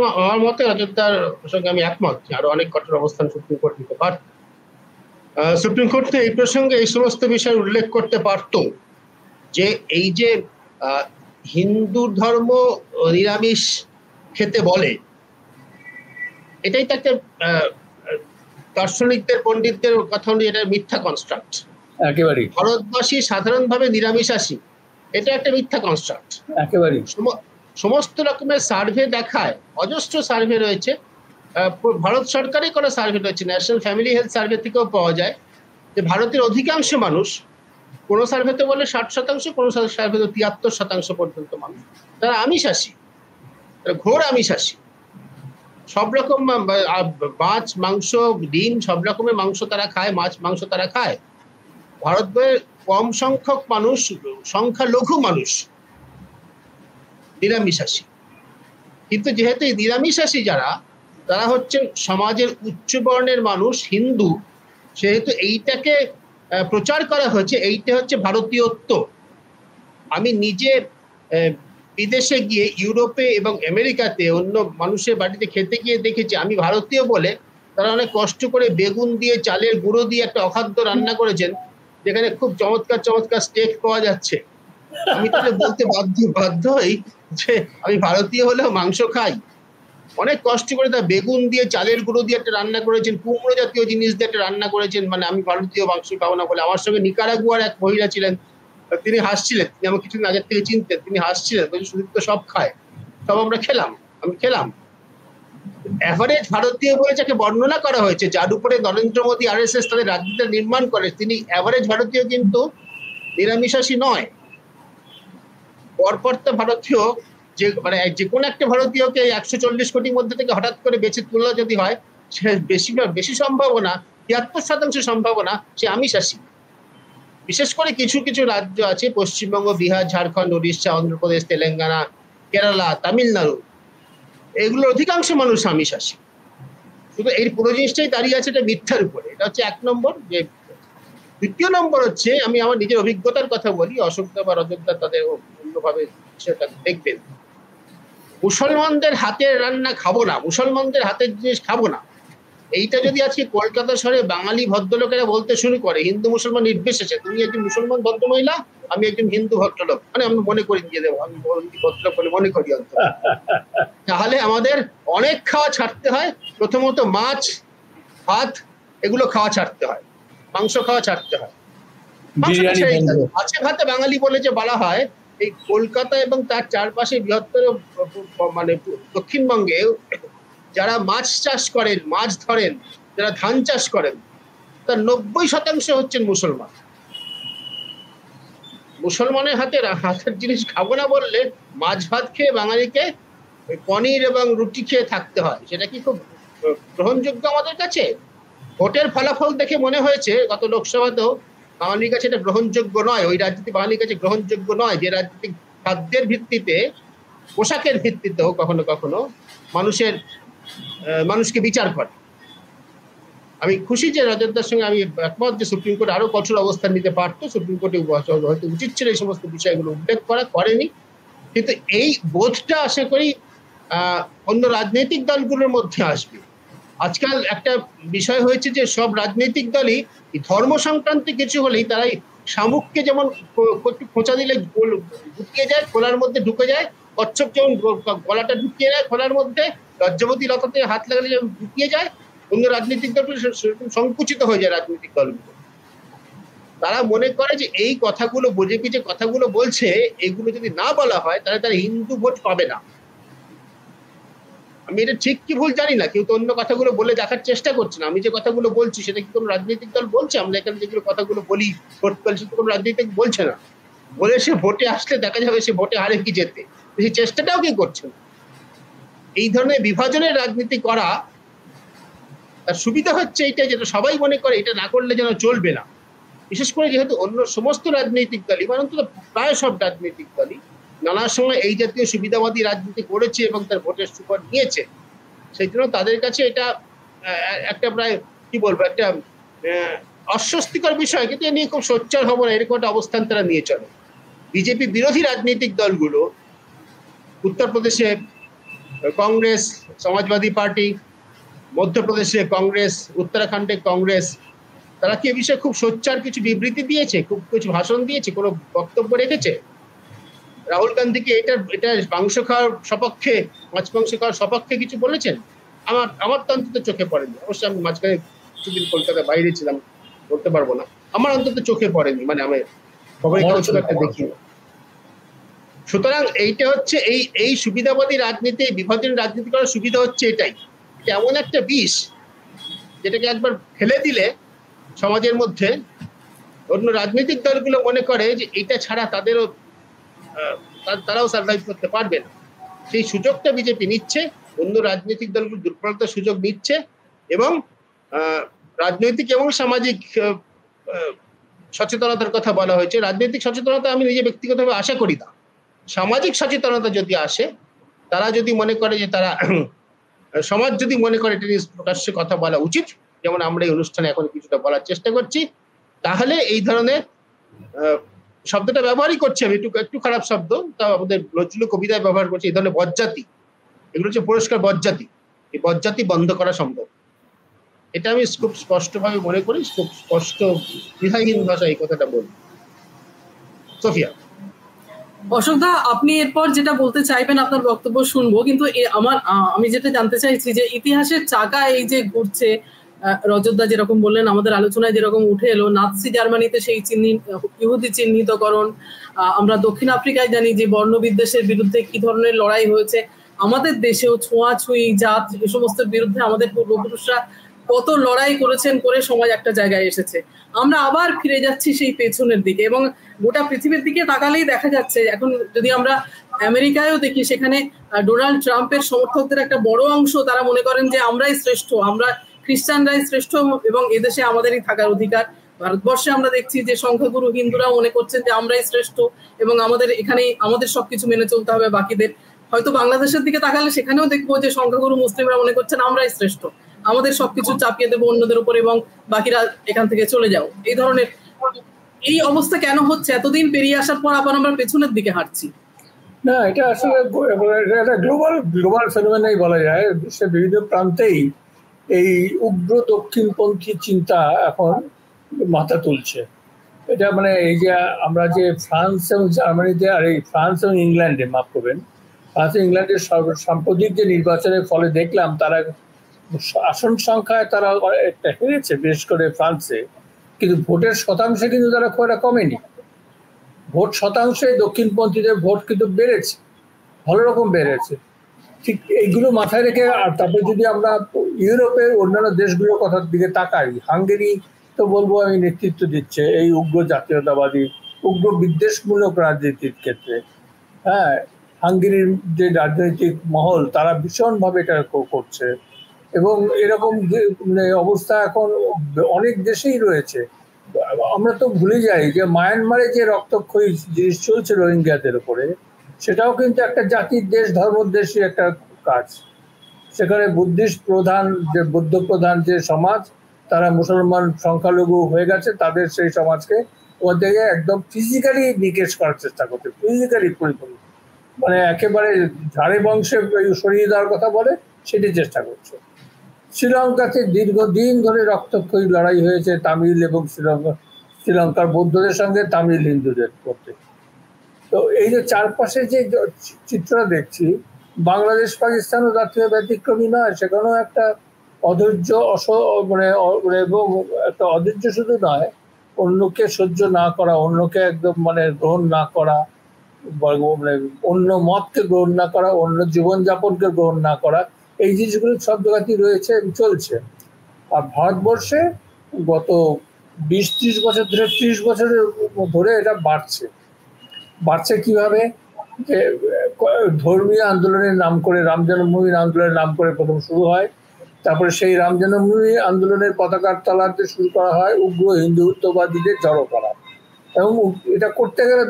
মতে অযোধ্যার প্রসঙ্গে আমি একমত, আরো অনেক কঠোর অবস্থান সুপ্রিম কোর্ট নিতে পারত। সুপ্রিম কোর্ট এই প্রসঙ্গে এই সমস্ত বিষয় উল্লেখ করতে পারত যে এই যে হিন্দু ধর্ম নিরামিষ খেতে বলে, এটাই তো একটা দার্শনিকদের, পণ্ডিতদের কথা অনুযায়ী এটা মিথ্যা কনস্ট্রাক্ট। একেবারে ভারতবাসী সাধারণভাবে নিরামিষাশী, এটা একটা মিথ্যা কনস্ট্রাক্ট। একেবারে সমস্ত রকমের সার্ভে দেখায়, অজস্র সার্ভে রয়েছে, ভারত সরকারই করা সার্ভে রয়েছে, ন্যাশনাল ফ্যামিলি হেলথ সার্ভে থেকেও পাওয়া যায় যে ভারতের অধিকাংশ মানুষ, কোনো সার্ভেতে বলে 60%, কোনো সার্ভেতে 73% পর্যন্ত মানুষ তারা আমিষাশী, ঘোর আমিষাশী। সব রকম মাছ, মাংস, ডিম, সব রকমের মাংস তারা খায়, মাছ, মাংস তারা খায়। ভারতের কম সংখ্যক মানুষ, সংখ্যালঘু মানুষ নিরামিষাশী। কিন্তু যেহেতু এই নিরামিষাশী যারা, তারা হচ্ছে সমাজের উচ্চ বর্ণের মানুষ, হিন্দু, সেহেতু এইটাকে প্রচার করা হয়েছে, এইটা হচ্ছে ভারতীয়ত্ব। আমি নিজে বিদেশে গিয়ে ইউরোপে এবং আমেরিকাতে অন্য মানুষের বাড়িতে খেতে গিয়ে দেখেছি, আমি ভারতীয় বলে তারা অনেক কষ্ট করে বেগুন দিয়ে, চালের গুঁড়ো দিয়ে একটা অখাদ্য রান্না করেছেন, যেখানে খুব চমৎকার চমৎকার স্টেক পাওয়া যাচ্ছে। আমি তাহলে বলতে বাধ্য হই যে আমি ভারতীয় হলেও মাংস খাই। অনেক কষ্ট করে তার বেগুন দিয়ে, চালের গুঁড়ো দিয়ে একটা রান্না করেছেন, কুমড়ো জাতীয় জিনিস দিয়ে একটা রান্না করেছেন, মানে আমি ভারতীয় মাংস খাবো না বলে। আমার সঙ্গে নিকারাগুয়ার এক মহিলা ছিলেন, তিনি হাসছিলেন, তিনি আমার কিছুদিন আগের থেকে চিনতেন, তিনি হাসছিলেন, বলছেন সুদীপ তো সব খায়, সব আমরা খেলাম, আমি খেলাম। অ্যাভারেজ ভারতীয় বলে যাকে বর্ণনা করা হয়েছে, যার উপরে নরেন্দ্র মোদী RSS তাদের রাজনীতি নির্মাণ করে, তিনি অ্যাভারেজ ভারতীয় কিন্তু নিরামিষাশী নয়। পরপরটা ভারতীয়, যে মানে যে কোনো একটা ভারতীয়কে 140 কোটির মধ্যে থেকে হঠাৎ করে বেছে তোলা যদি হয়, সে বেশি সম্ভাবনা, 73% সম্ভাবনা সে আমিষাশী। বিশেষ করে কিছু কিছু রাজ্য আছে, পশ্চিমবঙ্গ, বিহার, ঝাড়খণ্ড, উড়িষ্যা, অন্ধ্রপ্রদেশ, তেলেঙ্গানা, কেরালা, তামিলনাড়ু, এগুলোর অধিকাংশ মানুষ আমিষাশী। শুধু এই পুরো জিনিসটাই দাঁড়িয়ে আছে এটা মিথ্যার উপরে। এটা হচ্ছে 1 নম্বর। যে দ্বিতীয় নম্বর হচ্ছে, আমি আমার নিজের অভিজ্ঞতার কথা বলি, অশোকদা বা অযোধ্যা তাদের অন্যভাবে সেটা দেখবেন। মুসলমানদের হাতের রান্না খাবো না, মুসলমানদের হাতের জিনিস খাবো না, এইটা যদি আজকে কলকাতা শহরে বাঙালি ভদ্রলোকেরা বলতে শুরু করে, হিন্দু মুসলমান নির্বিশেষে, তুমি একজন মুসলমান ভদ্রমহিলা, আমি একজন হিন্দু ভদ্রলোক, মানে আমি মনে করি দিয়ে দেবো, আমি ভদ্রলোক বলে মনে করি অন্তত, তাহলে আমাদের অনেক খাওয়া ছাড়তে হয়। প্রথমত মাছ, ভাত, এগুলো খাওয়া ছাড়তে হয়, মাংস খাওয়া ছাড়তে হয়। মাছে ভাতে বাঙালি বলে যে বলা হয়, এই কলকাতা এবং তার চারপাশে বৃহত্তর মানে দক্ষিণবঙ্গে যারা মাছ চাষ করেন, মাছ ধরেন, যারা ধান চাষ করেন, তার 90% হচ্ছেন মুসলমান। মুসলমানের হাতের জিনিস খাবো না বললে মাছ ভাত খেয়ে বাঙালিকে পনির এবং রুটি খেয়ে থাকতে হয়। সেটা কি খুব গ্রহণযোগ্য আমাদের কাছে? ভোটের ফলাফল দেখে মনে হয়েছে গত লোকসভাতেও বাঙালির কাছে এটা গ্রহণযোগ্য নয়। ওই রাজনীতি বাঙালির কাছে গ্রহণযোগ্য নয় যে রাজনীতি খাদ্যের ভিত্তিতে, পোশাকের ভিত্তিতেও কখনো কখনো মানুষকে বিচার করে। আমি খুশি যে রজতদার সঙ্গে আমি একমত যে সুপ্রিম কোর্ট আরো কঠোর অবস্থান নিতে পারতো। সুপ্রিম কোর্টে হয়তো উচিত ছিল এই সমস্ত বিষয়গুলো উল্লেখ করা, করেনি। কিন্তু এই বোধটা আশা করি অন্য রাজনৈতিক দলগুলোর মধ্যে আসবে। আজকাল একটা বিষয় হয়েছে যে সব রাজনৈতিক দলই ধর্ম সংক্রান্ত কিছু হলেই তারাই শামুককে যেমন একটু খোঁচা দিলে ঢুকিয়ে যায়, খোলার মধ্যে ঢুকে যায়, কচ্ছপ যেমন গলাটা ঢুকিয়ে যায় খোলার মধ্যে, লজ্জাবতী লতাতে হাত লাগালে যেমন ঢুকিয়ে যায়, অন্য রাজনৈতিক দলগুলো সেরকম সংকুচিত হয়ে যায়। রাজনৈতিক দলগুলো তারা মনে করে যে এই কথাগুলো, বিজেপি যে কথাগুলো বলছে এগুলো যদি না বলা হয় তাহলে তারা হিন্দু ভোট পাবে না। আমি এটা ঠিক কি ভুল জানি না, কেউ তো অন্য কথাগুলো বলে দেখার চেষ্টা করছে না। আমি যে কথাগুলো বলছি সেটা কি কোনো রাজনৈতিক দল বলছে? আমরা এখানে যেগুলো কথাগুলো বলি ভোট পেলে সেটা কোনো রাজনৈতিক বলছে না। বলে সে ভোটে আসলে দেখা যাবে সে ভোটে হারে কি যেতে, সেই চেষ্টাটাও কি করছে না। এই ধরনের বিভাজনের রাজনীতি করা তার সুবিধা হচ্ছে এইটা, যেটা সবাই মনে করে এটা না করলে যেন চলবে না। বিশেষ করে যেহেতু অন্য সমস্ত রাজনৈতিক দলই, মানে অন্তত প্রায় সব রাজনৈতিক দলই নানা সময় এই জাতীয় সুবিধাবাদী রাজনীতি করেছে এবং তার ভোটের সুফল নিয়েছে, সেই জন্য তাদের কাছে এটা একটা প্রায় কি বলবো একটা অস্বস্তিকর বিষয়। কিন্তু এ নিয়ে খুব সোচ্চার হবো না, এরকম একটা অবস্থান তারা নিয়ে চলে। বিজেপি বিরোধী রাজনৈতিক দলগুলো উত্তরপ্রদেশে কংগ্রেস, সমাজবাদী পার্টি, মধ্যপ্রদেশে কংগ্রেস, উত্তরাখণ্ডে কংগ্রেস, তারা কি এ বিষয়ে খুব সোচ্চার কিছু বিবৃতি দিয়েছে, খুব কিছু ভাষণ দিয়েছে, কোনো বক্তব্য রেখেছে? রাহুল গান্ধীকে এটা মাংস খাওয়ার সপক্ষে, মাছ মাংস খাওয়ার সপক্ষে কিছু বলেছেন? আমার তো অন্তত চোখে পড়েনি। অবশ্যই আমি মাঝখানে কিছুদিন কলকাতার বাইরে ছিলাম, বলতে পারবো না, আমার অন্তত চোখে পড়েনি, মানে আমি খবরের কাগজ একটা দেখি। সুতরাং এইটা হচ্ছে এই সুবিধাবাদী রাজনীতি, বিভাজন রাজনীতি করার সুবিধা হচ্ছে এটাই, এমন একটা বিষ যেটাকে একবার ফেলে দিলে সমাজের মধ্যে অন্য রাজনৈতিক দলগুলো মনে করে যে এটা ছাড়া তারাও সার্ভাইভ করতে পারবে না। সেই সুযোগটা বিজেপি নিচ্ছে, অন্য রাজনৈতিক দলগুলো দুর্বলতার সুযোগ নিচ্ছে, এবং রাজনৈতিক এবং সামাজিক সচেতনতার কথা বলা হয়েছে। রাজনৈতিক সচেতনতা আমি নিজে ব্যক্তিগতভাবে আশা করি না। সামাজিক সচেতনতা যদি আসে, তারা যদি মনে করে যে তারা সমাজ যদি মনে করে এটা নিয়ে প্রকাশ্যে কথা বলা উচিত, যেমন আমরা এই অনুষ্ঠানে এখন কিছুটা বলার চেষ্টা করছি, তাহলে এই ধরনের শব্দটা ব্যবহারই করছি আমি, একটু খারাপ শব্দ, তা আমাদের নজরুল কবিতায় ব্যবহার করছি, এই ধরনের বজ্জাতি, এগুলো হচ্ছে পুরস্কার বজ্জাতি, এই বজ্জাতি বন্ধ করা সম্ভব। এটা আমি খুব স্পষ্টভাবে মনে করি, খুব স্পষ্ট দ্বিধাহীন ভাষায় এই কথাটা বলি। সোফিয়া। অশোকদা, আপনি এরপর যেটা বলতে চাইবেন আপনার বক্তব্য শুনবো, কিন্তু আমি যেটা জানতে চাইছি যে ইতিহাসের চাকা এই যে ঘুরছে, রজতদা যেরকম বললেন, আমাদের আলোচনায় যেরকম উঠে এলো নাৎসি জার্মানিতে সেই ইহুদি চিহ্নিতকরণ, আমরা দক্ষিণ আফ্রিকায় জানি যে বর্ণবিদ্বেষের বিরুদ্ধে কি ধরনের লড়াই হয়েছে, আমাদের দেশেও ছোঁয়াছুঁই, জাত, এ সমস্ত বিরুদ্ধে আমাদের পূর্বপুরুষরা কত লড়াই করেছেন, করে সমাজ একটা জায়গায় এসেছে। আমরা আবার ফিরে যাচ্ছি সেই পেছনের দিকে, এবং গোটা পৃথিবীর দিকে তাকালেই দেখা যাচ্ছে এখন যদি আমরা আমেরিকায়ও দেখি, সেখানে ডোনাল্ড ট্রাম্পের সমর্থকদের একটা বড় অংশ তারা মনে করেন যে আমরাই শ্রেষ্ঠ, আমরা খ্রিস্টানরাই শ্রেষ্ঠ এবং এদেশে আমাদেরই থাকার অধিকার। ভারতবর্ষে আমরা দেখছি যে সংখ্যাগুরু হিন্দুরাও মনে করছেন যে আমরাই শ্রেষ্ঠ এবং আমাদের সবকিছু মেনে চলতে হবে বাকিদের। হয়তো বাংলাদেশের দিকে তাকালে সেখানেও দেখবো যে সংখ্যাগুরু মুসলিমরা মনে করছেন আমরাই শ্রেষ্ঠ, আমাদের সবকিছু চাপিয়ে দেবো অন্যদের উপর এবং বাকিরা এখান থেকে চলে যাও। এই ধরনের এই অবস্থা কেন হচ্ছে? এতদিন পেরিয়ে আসার পর আবার আমরা পেছনের দিকে হাঁটছি। না, এটা আসলে একটা গ্লোবাল ফেনোমেনাই বলা যায়। বিশ্বের বিভিন্ন প্রান্তেই এই উগ্র দক্ষিণপন্থী চিন্তা এখন মাথা তুলছে। এটা মানে এই যে আমরা যে ফ্রান্স এবং জার্মানিতে, আর এই ফ্রান্স এবং ইংল্যান্ডে, মাফ করবেন, ফ্রান্স এবং ইংল্যান্ডের সাম্প্রতিক যে নির্বাচনের ফলে দেখলাম তারা আসন সংখ্যায় তারা হেরেছে, বিশেষ করে ফ্রান্সে। কিন্তু ভোটের শতাংশে কিন্তু তারা খুব একটা কমেনি। ভোট শতাংশে দক্ষিণপন্থীদের ভোট কিন্তু বেড়েছে, ভালো রকম বেড়েছে। ঠিক এইগুলো মাথায় রেখে, আর তারপরে যদি আমরা ইউরোপের অন্যান্য দেশগুলোর কথার দিকে তাকাই, হাঙ্গেরি তো বলবো আমি নেতৃত্ব দিচ্ছে এই উগ্র জাতীয়তাবাদী, উগ্র বিদ্বেষমূলক রাজনীতির ক্ষেত্রে। হ্যাঁ, হাঙ্গেরির যে রাজনৈতিক মহল তারা ভীষণভাবে এটা করছে, এবং এরকম মানে অবস্থা এখন অনেক দেশেই রয়েছে। আমরা তো ভুলে যাই যে মায়ানমারে যে রক্তক্ষয়ী জিনিস চলছে রোহিঙ্গাদের উপরে, সেটাও কিন্তু একটা জাতির দেশ, ধর্মদেশী একটা কাজ। সেখানে বুদ্ধিস্ট প্রধান, যে বৌদ্ধ প্রধান যে সমাজ, তারা মুসলমান সংখ্যালঘু হয়ে গেছে, তাদের সেই সমাজকে ওদের একদম ফিজিক্যালি নিকেশ করার চেষ্টা করছে, ফিজিক্যালি পরিপূর্ণ, মানে একেবারে ঝাড়ে বংশে সরিয়ে দেওয়ার কথা বলে সেটি চেষ্টা করছে। শ্রীলঙ্কাতে দীর্ঘদিন ধরে রক্তক্ষয়ী লড়াই হয়েছে তামিল এবং শ্রীলঙ্কার বৌদ্ধদের সঙ্গে তামিল হিন্দুদের মধ্যে। তো এই যে চারপাশে যে চিত্রটা দেখছি, বাংলাদেশ পাকিস্তানও জাতীয় ব্যতিক্রমী নয়, সেখানেও একটা অধৈর্য মানে এবং একটা অধৈর্য শুধু নয়, অন্যকে সহ্য না করা, অন্যকে একদম মানে গ্রহণ না করা, মানে অন্য মতকে গ্রহণ না করা, অন্য জীবনযাপনকে গ্রহণ না করা, এই জিনিসগুলো সব জায়গাতেই রয়েছে এবং চলছে। আর ভারতবর্ষে গত 20-30 বছর ধরে, 30 বছরের ধরে এটা বাড়ছে কিভাবে? যে ধর্মীয় আন্দোলনের নাম করে, রাম জন্মভূমির আন্দোলনের নাম করে প্রথম শুরু হয়, তারপরে সেই রাম জন্মভূমি আন্দোলনের পতাকার তলাতে শুরু করা হয় উগ্র হিন্দুত্ববাদীদের জড়ো করা, এবং এটা করতে গেলে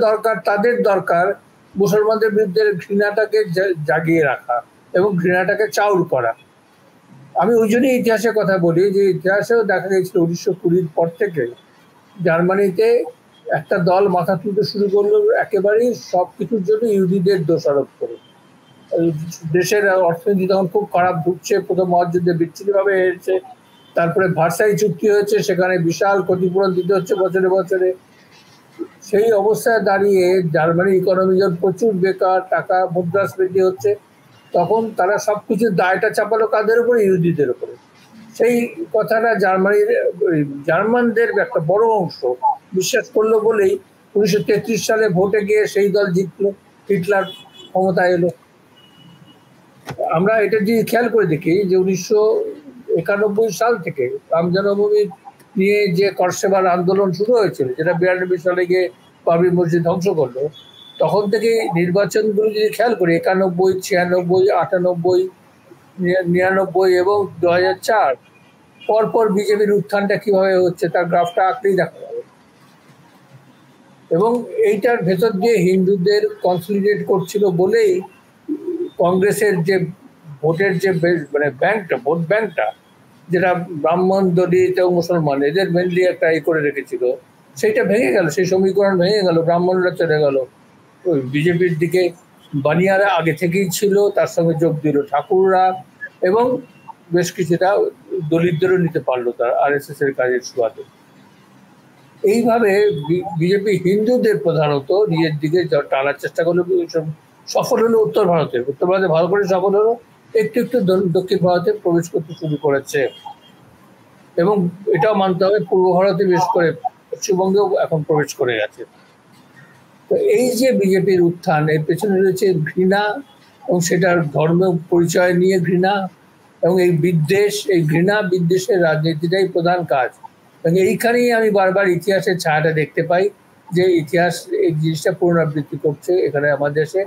তাদের দরকার মুসলমানদের বিরুদ্ধে ঘৃণাটাকে জাগিয়ে রাখা এবং ঘৃণাটাকে চাউর করা। আমি ওই জন্যই ইতিহাসের কথা বলি, যে ইতিহাসেও দেখা গেছিল 1920 পর থেকে জার্মানিতে একটা দল মাথা তুলতে শুরু করলো একেবারেই সব কিছুর জন্য ইহুদিদের দোষারোপ করে। দেশের অর্থনীতি তখন খুব খারাপ ঢুকছে, প্রথম মহাযুদ্ধে বিচ্ছিন্নভাবে হয়েছে, তারপরে ভার্সাই চুক্তি হয়েছে, সেখানে বিশাল ক্ষতিপূরণ দিতে হচ্ছে বছরে বছরে। সেই অবস্থায় দাঁড়িয়ে জার্মানি ইকোনমি যখন প্রচুর বেকার, টাকা মুদ্রাস্ফীতি হচ্ছে, তখন তারা সবকিছুর দায়টা চাপালো কাদের উপরে? ইহুদিদের উপরে। সেই কথাটা জার্মানদের একটা বড় অংশ বিশ্বাস করলো বলেই 1933 সালে ভোটে গিয়ে সেই দল জিতলো, হিটলার ক্ষমতায় এলো। আমরা এটা যদি খেয়াল করে দেখি যে 1991 সাল থেকে রাম জন্মভূমি নিয়ে যে কর্সেবার আন্দোলন শুরু হয়েছিল, যেটা 92 সালে গিয়ে বাবরি মসজিদ ধ্বংস করলো, তখন থেকে নির্বাচনগুলো যদি খেয়াল করি 91, 96, 98, 99 এবং 2004, পরপর বিজেপির উত্থানটা কিভাবে হচ্ছে তার গ্রাফটা আঁকলেই দেখা যাবে। এবং এইটার ভেতর দিয়ে হিন্দুদের কনসলিডেট করছিল বলেই কংগ্রেসের যে ভোটের যে মানে ব্যাংকটা, ভোট ব্যাংকটা, যেটা ব্রাহ্মণ, দলিত এবং মুসলমান এদের মেনলি একটা করে রেখেছিল, সেইটা ভেঙে গেল, সেই সমীকরণ ভেঙে গেল, ব্রাহ্মণরা চলে গেল ওই বিজেপির দিকে। বানিয়ারা আগে থেকেই ছিল, তার সঙ্গে যোগ দিল ঠাকুররা, এবং বেশ কিছুটা দলিতদেরও নিতে পারলো তার RSS এর কাজের সুবাদে। এইভাবে বিজেপি হিন্দুদের প্রধানত নিজের দিকে টানার চেষ্টা করলো। সফল হলো উত্তর ভারতে ভালো করে সফল হলো, একটু একটু দক্ষিণ ভারতে প্রবেশ করতে শুরু করেছে, এবং এটাও মানতে হবে পূর্ব ভারতে বিশেষ করে পশ্চিমবঙ্গেও এখন প্রবেশ করে গেছে। তো এই যে বিজেপির উত্থান, এর পেছনে রয়েছে ঘৃণা, এবং সেটার ধর্ম পরিচয় নিয়ে ঘৃণা, এবং এই বিদ্বেষ, এই ঘৃণা বিদ্বেষের রাজনীতিটাই প্রধান কাজ। এবং এইখানেই আমি বারবার ইতিহাসের ছায়াটা দেখতে পাই, যে ইতিহাস এই জিনিসটা পুনরাবৃত্তি করছে এখানে আমাদের দেশে।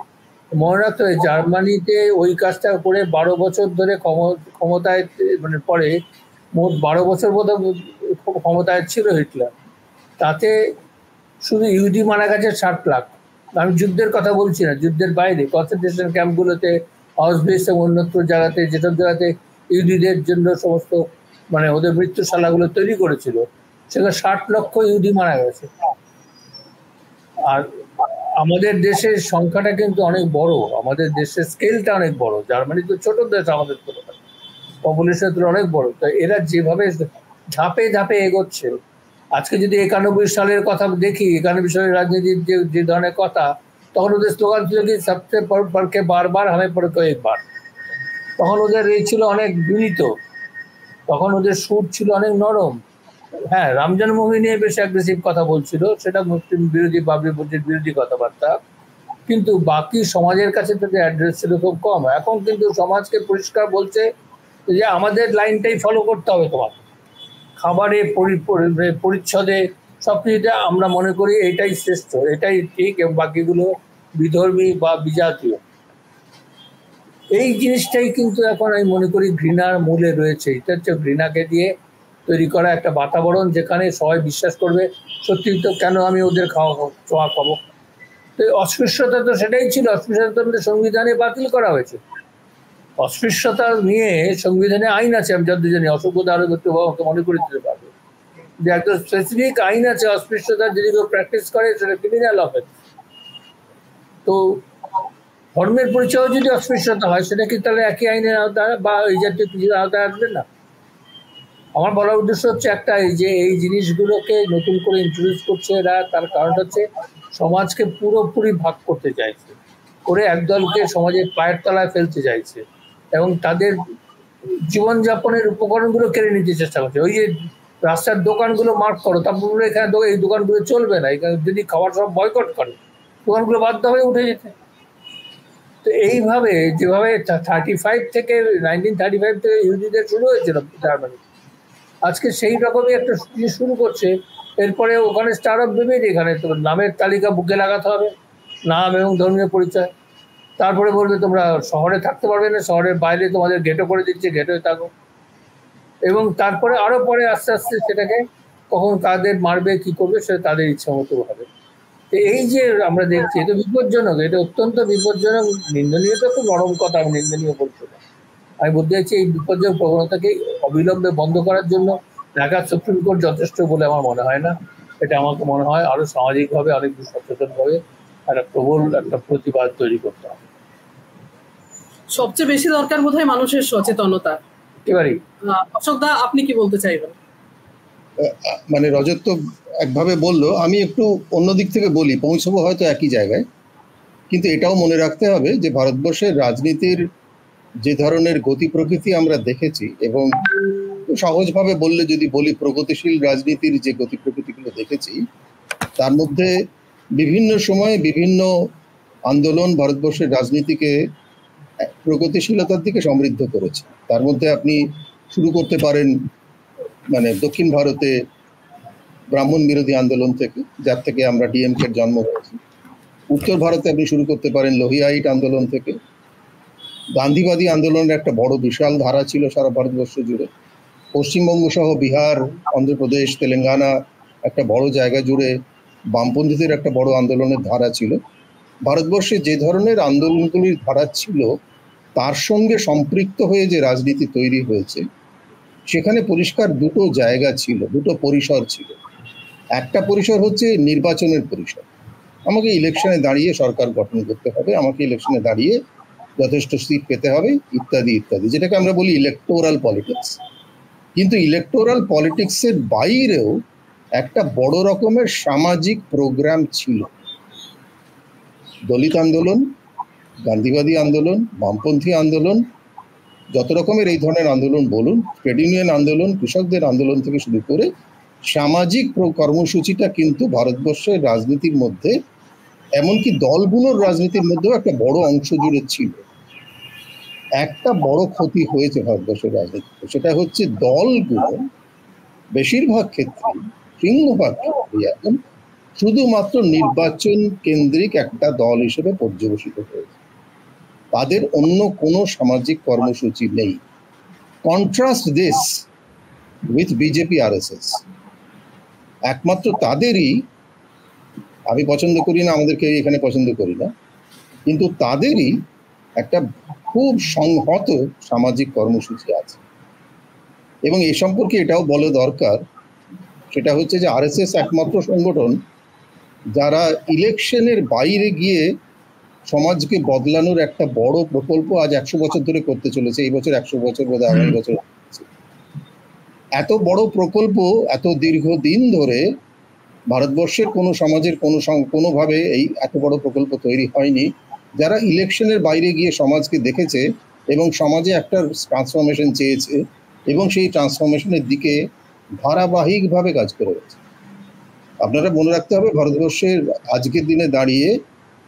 মনে রাখতে হবে জার্মানিতে ওই কাজটা করে 12 বছর ধরে ক্ষমতায়, মানে পরে মোট 12 বছর বোধ ক্ষমতায় ছিল হিটলার, তাতে শুধু ইহুদি মারা গেছে 60 লাখ। আমি যুদ্ধের কথা বলছি না, যুদ্ধের বাইরে কনসেন্ট্রেশন ক্যাম্পগুলোতে, আউসভিটস এবং অন্যত্র জায়গাতে, যেসব জায়গাতে ইহুদিদের জন্য সমস্ত মানে ওদের মৃত্যুশালাগুলো তৈরি করেছিল, সেখানে 60 লক্ষ ইহুদি মারা গেছে। আর আমাদের দেশের সংখ্যাটা কিন্তু অনেক বড়, আমাদের দেশের স্কেলটা অনেক বড়। জার্মানি তো ছোট দেশ, আমাদের পপুলেশন অনেক বড়। তো এরা যেভাবে ধাপে ধাপে এগোচ্ছে, আজকে যদি 91 সালের কথা দেখি, 91 সালের রাজনীতির যে ধরনের কথা, তখন ওদের স্লোগান ছিল কি সবচে পরকে বারবার হামে পরকে একবার। তখন ওদের এই ছিল অনেক বিনীত, তখন ওদের সুর ছিল অনেক নরম, হ্যাঁ, রাম জন্মভূমি নিয়ে বেশ অ্যাগ্রেসিভ কথা বলছিল, সেটা মুসলিম বিরোধী, বাবরি মসজিদ বিরোধী কথাবার্তা, কিন্তু বাকি সমাজের কাছে তো অ্যাড্রেস ছিল খুব কম। এখন কিন্তু সমাজকে পরিষ্কার বলছে যে আমাদের লাইনটাই ফলো করতে হবে, তোমার খাবারে পরিচ্ছদে সবকিছুতে আমরা মনে করি এটাই শ্রেষ্ঠ, এটাই ঠিক, এবং বাকিগুলো বিধর্মী বা বিজাতীয়। এই জিনিসটাই কিন্তু এখন আমি মনে করি ঘৃণার মূলে রয়েছে। এটা হচ্ছে ঘৃণাকে দিয়ে তৈরি করা একটা বাতাবরণ, যেখানে সবাই বিশ্বাস করবে সত্যি তো কেন আমি ওদের ছোঁয়া খাবো। তো অস্পৃশ্যতা তো সেটাই ছিল, অস্পৃশ্যতা সংবিধানে বাতিল করা হয়েছে। অস্পৃশ্যতা নিয়ে সংবিধানে আইন আছে, আমি যত জানি, অসভ্যতা আরো একটু মনে করে দিতে পারবে যে একটা স্পেসিফিক আইন আছে, অস্পৃশ্যতা যদি কেউ প্র্যাকটিস করে সেটা ক্রিমিনাল অফেন্স। তো ধর্মের পরিচয় যদি অস্পৃশ্যতা হয়, সেটা কি তাহলে একই আইনের আওতায় বা এই জাতীয় কিছুর আওতায় আসবে না? আমার বলার উদ্দেশ্য হচ্ছে একটাই, যে এই জিনিসগুলোকে নতুন করে ইন্ট্রোডিউস করছে এরা, তার কারণ হচ্ছে সমাজকে পুরোপুরি ভাগ করতে চাইছে, করে একদলকে সমাজের পায়ের তলায় ফেলতে চাইছে, এবং তাদের জীবনযাপনের উপকরণগুলো কেড়ে নিতে চেষ্টা করছে। ওই যে রাস্তার দোকানগুলো মার্ক করো, তারপরে এখানে এই দোকানগুলো চলবে না, এখানে যদি খাবার সব বয়কট করে দোকানগুলো বাধ্য হয়ে উঠে যেতে। তো এইভাবে যেভাবে 1935 থেকে ইহুদিদের শুরু হয়েছিল জার্মানি, আজকে সেই রকমই একটা শুরু করছে। এরপরে ওখানে স্টার অফ দেবে, এখানে তো নামের তালিকা বুকে লাগাতে হবে, নাম এবং ধর্মীয় পরিচয়। তারপরে বলবে তোমরা শহরে থাকতে পারবে না, শহরের বাইরে তোমাদের গেটো করে দিচ্ছে, গেটোয় থাকো। এবং তারপরে আরো পরে আস্তে আস্তে সেটাকে কখন কাদের মারবে, কি করবে, সেটা তাদের ইচ্ছা মতো হবে। তো এই যে আমরা দেখছি, এটা বিপজ্জনক, এটা অত্যন্ত বিপজ্জনক। নিন্দনীয় তো খুব নরম কথা, আমি নিন্দনীয় বলছি না। আমি বলতে চাইছি এই বিপজ্জনক প্রবণতাকে অবিলম্বে বন্ধ করার জন্য ঢাকার সুপ্রিম কোর্ট যথেষ্ট বলে আমার মনে হয় না। এটা আমাকে মনে হয় আরো সামাজিকভাবে অনেক সচেতনভাবে একটা প্রবল একটা প্রতিবাদ তৈরি করতে হবে। সবচেয়ে বেশি দরকার বোধহয় মানুষের সচেতনতা। এবারে অশোক দা, আপনি কি বলতে চাইবেন? মানে রজত তো একভাবে বললো, আমি একটু অন্য দিক থেকে বলি, পৌঁছবো হয়তো একই জায়গায়, কিন্তু এটাও মনে রাখতে হবে যে ভারতবর্ষের রাজনীতির যে ধরনের গতি প্রকৃতি আমরা দেখেছি, এবং সহজভাবে বললে যদি বলি প্রগতিশীল রাজনীতির যে গতি প্রকৃতিগুলো দেখেছি, তার মধ্যে বিভিন্ন সময়ে বিভিন্ন আন্দোলন ভারতবর্ষের রাজনীতিকে প্রগতিশীলতার দিকে সমৃদ্ধ করেছে। তার মধ্যে আপনি শুরু করতে পারেন মানে দক্ষিণ ভারতে ব্রাহ্মণ বিরোধী আন্দোলন থেকে, যার থেকে আমরা ডিএমকের জন্ম হয়েছি। উত্তর ভারতে আপনি শুরু করতে পারেন লোহিয়াইট আন্দোলন থেকে। গান্ধীবাদী আন্দোলনের একটা বড় বিশাল ধারা ছিল সারা ভারতবর্ষ জুড়ে। পশ্চিমবঙ্গ সহ বিহার, অন্ধ্রপ্রদেশ, তেলেঙ্গানা একটা বড় জায়গা জুড়ে বামপন্থীদের একটা বড় আন্দোলনের ধারা ছিল। ভারতবর্ষে যে ধরনের আন্দোলনগুলির ধারা ছিল, তার সঙ্গে সম্পৃক্ত হয়ে যে রাজনীতি তৈরি হয়েছে, সেখানে পরিষ্কার দুটো জায়গা ছিল, দুটো পরিসর ছিল। একটা পরিসর হচ্ছে নির্বাচনের পরিসর, আমাকে ইলেকশনে দাঁড়িয়ে সরকার গঠন করতে হবে, আমাকে ইলেকশনে দাঁড়িয়ে যথেষ্ট সিট পেতে হবে, ইত্যাদি ইত্যাদি, যেটাকে আমরা বলি ইলেকটোরাল পলিটিক্স। কিন্তু ইলেকটোরাল পলিটিক্সের বাইরেও একটা বড় রকমের সামাজিক প্রোগ্রাম ছিল। দলিত আন্দোলন, গান্ধীবাদী আন্দোলন, বামপন্থী আন্দোলন, যত রকমের এই ধরনের আন্দোলন বলুন, ট্রেড ইউনিয়ন আন্দোলন, কৃষকদের আন্দোলন থেকে শুরু করে সামাজিক কর্মসূচিটা কিন্তু ভারতবর্ষের রাজনীতির মধ্যে, এমনকি দলগুলোর রাজনীতির মধ্যেও একটা বড় অংশ জুড়ে ছিল। একটা বড় ক্ষতি হয়েছে ভারতবর্ষের রাজনীতিতে, সেটা হচ্ছে দলগুলো বেশিরভাগ ক্ষেত্রে, সিংহভাগ ক্ষেত্রে এখন শুধুমাত্র নির্বাচন কেন্দ্রিক একটা দল হিসেবে পর্যবেসিত হয়েছে। তাদের অন্য কোনো সামাজিক কর্মসূচি নেই। Contrast this with BJP RSS। একমাত্র তাদেরই, আমি পছন্দ করি না, আমাদেরকে এখানে পছন্দ করি না, কিন্তু তাদেরই একটা খুব সংহত সামাজিক কর্মসূচি আছে। এবং এ সম্পর্কে এটাও বলা দরকার, সেটা হচ্ছে যে RSS একমাত্র সংগঠন যারা ইলেকশনের বাইরে গিয়ে সমাজকে বদলানোর একটা বড় প্রকল্প আজ 100 বছর ধরে করতে চলেছে। এই বছর 100 বছর, বোধ হয় আগামী বছর। এত বড় প্রকল্প এত দীর্ঘদিন ধরে ভারতবর্ষের কোনো সমাজের কোনোভাবে এই এত বড় প্রকল্প তৈরি হয়নি, যারা ইলেকশনের বাইরে গিয়ে সমাজকে দেখেছে এবং সমাজে একটা ট্রান্সফরমেশন চেয়েছে এবং সেই ট্রান্সফরমেশনের দিকে ধারাবাহিকভাবে কাজ করে গেছে। আপনারা মনে রাখতে হবে, ভারতবর্ষের আজকের দিনে দাঁড়িয়ে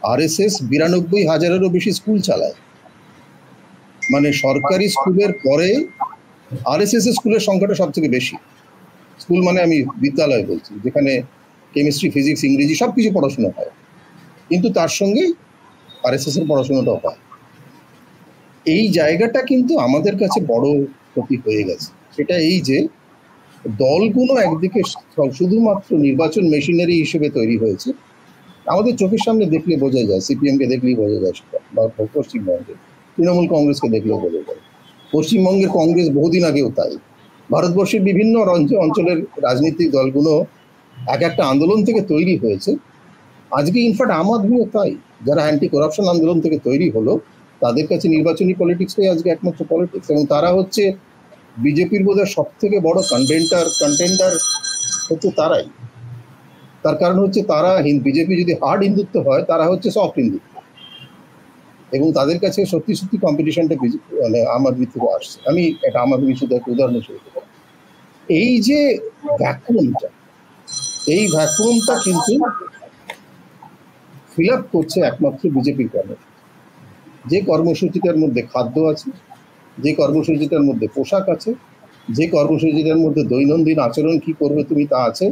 আরএসএস 92,000-এরও বেশি স্কুল চালায়। মানে সরকারি স্কুলের পরে আরএসএস এর স্কুলের সংখ্যাটা সব থেকে বেশি। স্কুল মানে আমি বিদ্যালয় বলছি, যেখানে কেমিস্ট্রি, ফিজিক্স, ইংরেজি সবকিছু পড়াশোনা হয়, কিন্তু তার সঙ্গে আরএসএস এর পড়াশোনাটাও হয়। এই জায়গাটা কিন্তু আমাদের কাছে বড় ক্ষতি হয়ে গেছে। সেটা এই যে দলগুলো একদিকে শুধুমাত্র নির্বাচন মেশিনারি হিসেবে তৈরি হয়েছে। আমাদের চোখের সামনে দেখলে বোঝা যায়, সিপিএম কে দেখলেই বোঝা যায় সেটা, বা পশ্চিমবঙ্গে তৃণমূল কংগ্রেসকে দেখলেও বোঝা যায়। পশ্চিমবঙ্গের কংগ্রেস বহুদিন আগেও তাই। ভারতবর্ষের বিভিন্ন অঞ্চলের রাজনৈতিক দলগুলো এক একটা আন্দোলন থেকে তৈরি হয়েছে। আজকে ইনফ্যাক্ট আম আদমিও তাই, যারা অ্যান্টি করাপশন আন্দোলন থেকে তৈরি হলো, তাদের কাছে নির্বাচনী পলিটিক্সটাই আজকে একমাত্র পলিটিক্স। এবং তারা হচ্ছে বিজেপির বোধহয় সব থেকে বড় কন্টেন্ডার হচ্ছে তারাই। তার কারণ হচ্ছে তারা, বিজেপি যদি হার্ড হিন্দুত্ব হয়, তারা হচ্ছে সফট হিন্দুত্ব, এবং তাদের কাছে সত্যি সত্যি কম্পিটিশনটা মানে আম আদমি থেকে আসছে। আমি এটা আম আদমি শুধু একটা উদাহরণ হিসেবে, এই যে ভ্যাকুয়ামটা, এই ভ্যাকুয়ামটা কিন্তু ফিল আপ করছে একমাত্র বিজেপির কর্মসূচি। যে কর্মসূচিটার মধ্যে খাদ্য আছে, যে কর্মসূচিটার মধ্যে পোশাক আছে, যে কর্মসূচিটার মধ্যে দৈনন্দিন আচরণ কি করবে তুমি তা আছে,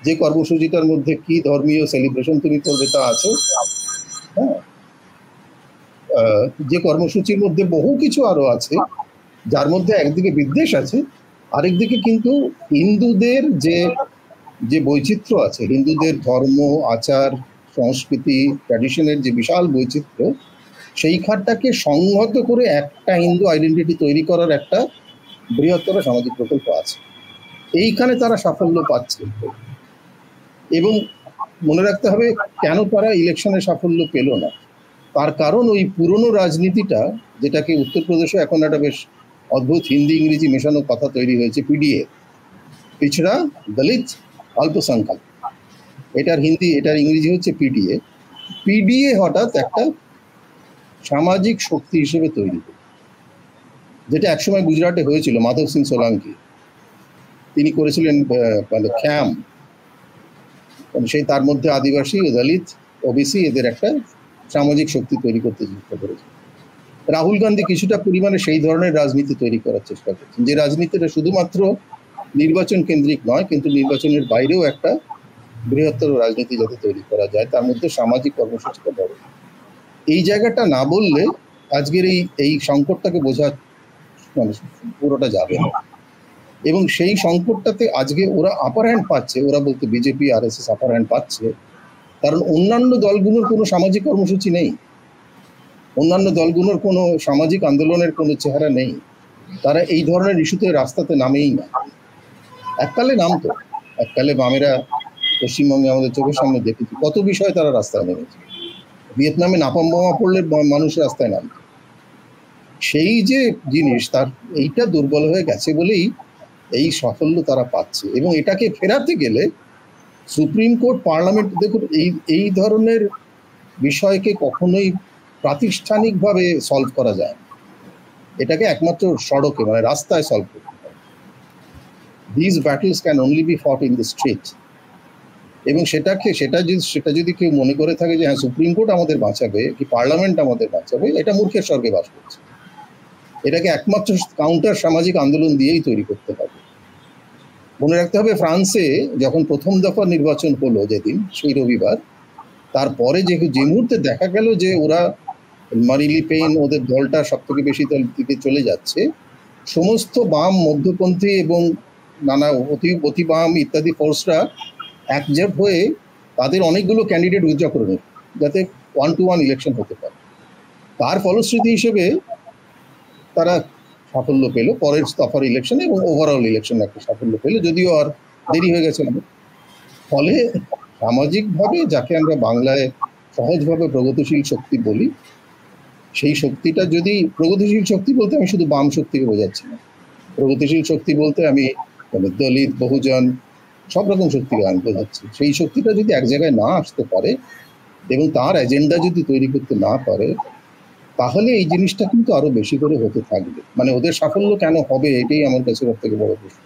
যে কর্মসূচিটার মধ্যে কি ধর্মীয় সেলিব্রেশন তুমি করবে তা আছে, হ্যাঁ, যে কর্মসূচির মধ্যে বহু কিছু আরো আছে, যার মধ্যে একদিকে বিদ্বেষ আছে, আরেকদিকে কিন্তু হিন্দুদের যে বৈচিত্র্য আছে, হিন্দুদের ধর্ম, আচার, সংস্কৃতি, ট্র্যাডিশনের যে বিশাল বৈচিত্র্য, সেই খাতটাকে সংহত করে একটা হিন্দু আইডেন্টিটি তৈরি করার একটা বৃহত্তর সামাজিক প্রকল্প আছে। এইখানে তারা সাফল্য পাচ্ছে। এবং মনে রাখতে হবে কেন তারা ইলেকশনে সাফল্য পেল না। তার কারণ ওই পুরনো রাজনীতিটা, যেটাকে উত্তরপ্রদেশে এখন একটা বেশ অদ্ভুত হিন্দি ইংরেজি মেশানো কথা তৈরি হয়েছে, পিডিএ, পিছড়া দলিত অল্পসংখ্যক, এটার ইংরেজি হচ্ছে পিডিএ। পিডিএ হঠাৎ একটা সামাজিক শক্তি হিসেবে তৈরি হল, যেটা একসময় গুজরাটে হয়েছিল। মাধব সিং সোলাঙ্কি তিনি করেছিলেন মানে খ্যাম, সেই তার মধ্যে আদিবাসী, দলিত, ওবিসি এদের একটা সামাজিক শক্তি তৈরি করতে চেষ্টা করেছে। রাহুল গান্ধী কিছুটা পরিমাণে সেই ধরনের রাজনীতি তৈরি করার চেষ্টা করছেন, যে রাজনীতিটা শুধুমাত্র নির্বাচন কেন্দ্রিক নয়, কিন্তু নির্বাচনের বাইরেও একটা বৃহত্তর রাজনীতি যাতে তৈরি করা যায়, তার মধ্যে সামাজিক কর্মসূচিটা বড়। এই জায়গাটা না বললে আজকের এই সংকটটাকে বোঝা মানে পুরোটা যাবে না। এবং সেই সংকটটাতে আজকে ওরা আপার হ্যান্ড পাচ্ছে, ওরা বলতে বিজেপি আরএসএস আপার হ্যান্ড পাচ্ছে, কারণ অন্যান্য দলগুলোর কোনো সামাজিক কর্মসূচি নেই, অন্যান্য দলগুলোর কোনো সামাজিক আন্দোলনের কোনো চেহারা নেই। তারা এই ধরনের ইস্যুতে রাস্তাতে নামেই না। এককালে নামতো, এককালে বামেরা পশ্চিমবঙ্গে আমাদের চোখের সামনে দেখেছি কত বিষয়ে তারা রাস্তায় নেমেছে। ভিয়েতনামে নাপাম বোমা পড়লে মানুষ রাস্তায় নামত। সেই যে জিনিস, তার এইটা দুর্বল হয়ে গেছে বলেই এই সাফল্য তারা পাচ্ছে। এবং এটাকে ফেরাতে গেলে সুপ্রিম কোর্ট, পার্লামেন্ট, দেখুন এই ধরনের বিষয়কে কখনোই প্রাতিষ্ঠানিকভাবে সলভ করা যায় না। এটাকে একমাত্র সড়কে মানে রাস্তায় সলভ করতে হয়। This battles can only be ফট ইন দ্য স্ট্রিট। এবং সেটা যদি কেউ মনে করে থাকে যে হ্যাঁ সুপ্রিম কোর্ট আমাদের বাঁচাবে কি পার্লামেন্ট আমাদের বাঁচাবে, এটা মূর্খের স্বর্গে বাস করছে। এটাকে একমাত্র কাউন্টার সামাজিক আন্দোলন দিয়েই তৈরি করতে হবে। মনে রাখতে হবে, ফ্রান্সে যখন প্রথম দফা নির্বাচন হলো যেদিন, সেই রবিবার, তারপরে যে মুহূর্তে দেখা গেল যে ওরা মারিন লে পেন, ওদের দলটা সব থেকে বেশি দল দিকে চলে যাচ্ছে, সমস্ত বাম, মধ্যপন্থী এবং নানা অতি বাম ইত্যাদি ফোর্সরা একজোট হয়ে তাদের অনেকগুলো ক্যান্ডিডেট উইথড্র করে নেয়, যাতে 1-to-1 ইলেকশন হতে পারে। তার ফলশ্রুতি হিসেবে তারা সাফল্য পেল পরের দফার ইলেকশনে, এবং ওভারঅল ইলেকশনে একটা সাফল্য পেল, যদিও আর দেরি হয়ে গেছে। ফলে সামাজিকভাবে যাকে আমরা বাংলায় সহজভাবে প্রগতিশীল শক্তি বলি, সেই শক্তিটা যদি, প্রগতিশীল শক্তি বলতে আমি শুধু বাম শক্তিকে বোঝাচ্ছি না, প্রগতিশীল শক্তি বলতে আমি দলিত, বহুজন, সব রকম শক্তিকে আমি বোঝাচ্ছি। সেই শক্তিটা যদি এক জায়গায় না আসতে পারে এবং তার এজেন্ডা যদি তৈরি করতে না পারে, তাহলে এই জিনিসটা কিন্তু আরো বেশি করে হতে থাকবে। মানে ওদের সাফল্য কেন হবে, এটাই আমার কাছে সব থেকে বড় প্রশ্ন।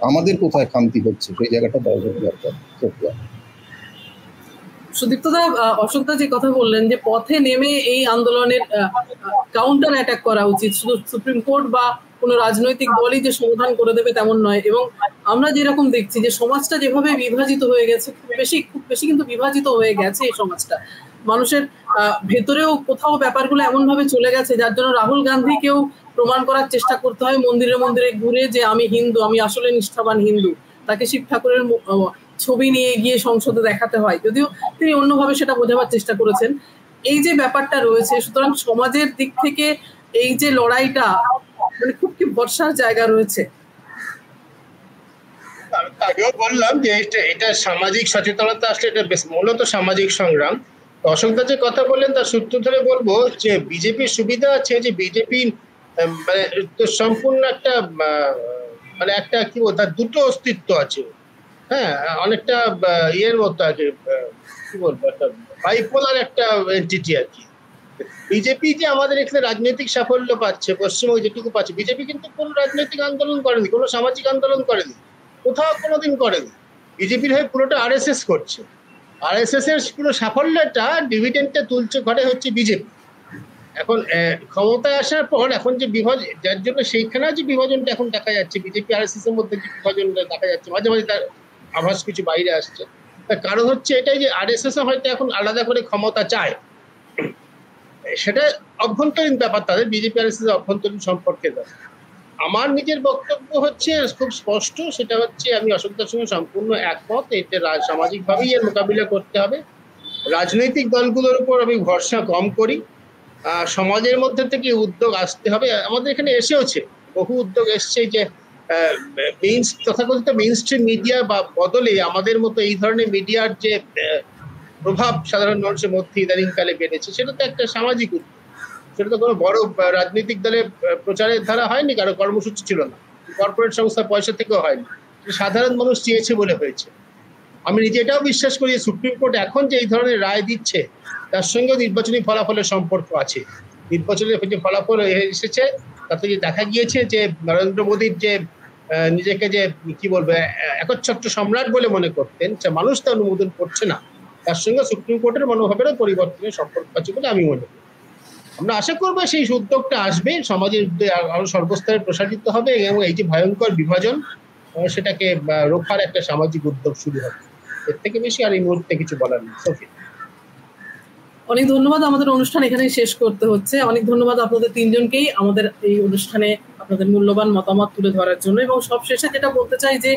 আমাদের কোথায় খামতি হচ্ছে সেই জায়গাটা দরকার দরকার। সুদীপ্তদা, অশোকদা যে কথা বললেন যে পথে নেমে এই আন্দোলনের কাউন্টার অ্যাটাক করা উচিত, শুধু সুপ্রিম কোর্ট বা কোনো রাজনৈতিক দলই যে সমাধান করে দেবে তেমন নয়। এবং আমরা যেরকম দেখছি যে সমাজটা যেভাবে বিভাজিত হয়ে গেছে, খুব বেশি কিন্তু বিভাজিত হয়ে গেছে এই সমাজটা, মানুষের ভেতরেও কোথাও ব্যাপারগুলো এমন ভাবে চলে গেছে যার জন্য রাহুল গান্ধীকেও প্রমাণ করার চেষ্টা করতে হয় মন্দিরে মন্দিরে ঘুরে যে আমি হিন্দু, আমি আসলে নিষ্ঠাবান হিন্দু। তাকে শিব ঠাকুরের ছবি নিয়ে গিয়ে সংসদে দেখাতে হয়, যদিও তিনি অন্যভাবে সেটা বোঝাবার চেষ্টা করেছেন। এই যে ব্যাপারটা রয়েছে, সুতরাং সমাজের দিক থেকে এই যে লড়াইটা মানে খুব কি ভরসার জায়গা রয়েছে। আগেও বললাম যে এটা সামাজিক সচেতনতা, আসলে এটা মূলত সামাজিক সংগ্রাম। অশোকদা যে কথা বললেন তার সূত্র ধরে বলবো যে বিজেপির সুবিধা আছে যে বিজেপি মানে সম্পূর্ণ একটা মানে একটা কি বলবো, তার দুটো অস্তিত্ব আছে। হ্যাঁ, অনেকটা ইয়ের মতো আর কি, কি বলবো, একটা বাইপোলার একটা এন্টিটি আর কি। বিজেপি যে আমাদের এখানে রাজনৈতিক সাফল্য পাচ্ছে, পশ্চিমবঙ্গে যেটুকু পাচ্ছে, বিজেপি কিন্তু কোনো রাজনৈতিক আন্দোলন করেনি, কোনো সামাজিক আন্দোলন করেনি, কোথাও কোনোদিন করেনি। বিজেপির হয়ে পুরোটা আরএসএস করছে। আরএসএস এর পুরো সাফল্যটা ডিভিডেন্ডটা তুলছে ঘরে হচ্ছে বিজেপি। এখন ক্ষমতায় আসার পর এখন যে বিভাজন, যার জন্য সেইখানে যে বিভাজনটা এখন দেখা যাচ্ছে, বিজেপি আরএসএস এর মধ্যে যে বিভাজনটা দেখা যাচ্ছে, মাঝে মাঝে তার আভাস কিছু বাইরে আসছে। তার কারণ হচ্ছে এটাই যে আরএসএস হয়তো এখন আলাদা করে ক্ষমতা চায়, সেটা অভ্যন্তরীণ ব্যাপার তাদের, বিজেপি আরএসএস অভ্যন্তরীণ সম্পর্কে। আমার নিজের বক্তব্য হচ্ছে খুব স্পষ্ট, সেটা হচ্ছে আমি অশোকদার সঙ্গে সম্পূর্ণ একমত। এটা সামাজিকভাবেই এর মোকাবিলা করতে হবে। রাজনৈতিক দলগুলোর উপর আমি ভরসা কম করি। সমাজের মধ্যে থেকে উদ্যোগ আসতে হবে। আমাদের এখানে এসেওছে, বহু উদ্যোগ এসছে যে তথাকথিত মেইন স্ট্রিম মিডিয়া বা বদলে আমাদের মতো এই ধরনের মিডিয়ার যে প্রভাব সাধারণ মানুষের মধ্যে ইদানিংকালে বেড়েছে, সেটা তো একটা সামাজিক উদ্যোগ। সেটা তো কোনো বড় রাজনৈতিক দলের প্রচারের ধারা হয়নি, কারো কর্মসূচি ছিল না, কর্পোরেট সংস্থা পয়সা থেকেও হয়নি, সাধারণ মানুষ চেয়েছে বলে হয়েছে। আমি নিজে এটাও বিশ্বাস করি যে সুপ্রিম কোর্ট এখন যে এই ধরনের রায় দিচ্ছে তার সঙ্গে নির্বাচনী ফলাফলের সম্পর্ক আছে। নির্বাচনের যে ফলাফল এসেছে তাতে যে দেখা গিয়েছে যে নরেন্দ্র মোদীর যে নিজেকে যে কি বলবো একচ্ছত্র সম্রাট বলে মনে করতেন, সে মানুষ তা অনুমোদন করছে না, তার সঙ্গে সুপ্রিম কোর্টের মনোভাবেরও পরিবর্তনের সম্পর্ক আছে বলে আমি মনে করি। আমরা আশা করবো সেই উদ্যোগটা আসবে, সমাজের আরো সর্বস্তরে প্রসারিত হবে এবং এই যে ভয়ঙ্কর বিভাজন সেটাকে রোখার একটা সামাজিক উদ্যোগ শুরু হবে। এর থেকে বেশি আর এই মুহূর্তে কিছু বলার নেই। সোফি, অনেক ধন্যবাদ। আমাদের অনুষ্ঠান এখানেই শেষ করতে হচ্ছে। অনেক ধন্যবাদ আপনাদের তিনজনকেই আমাদের এই অনুষ্ঠানে আপনাদের মূল্যবান মতামত তুলে ধরার জন্য। এবং সবশেষে যেটা বলতে চাই যে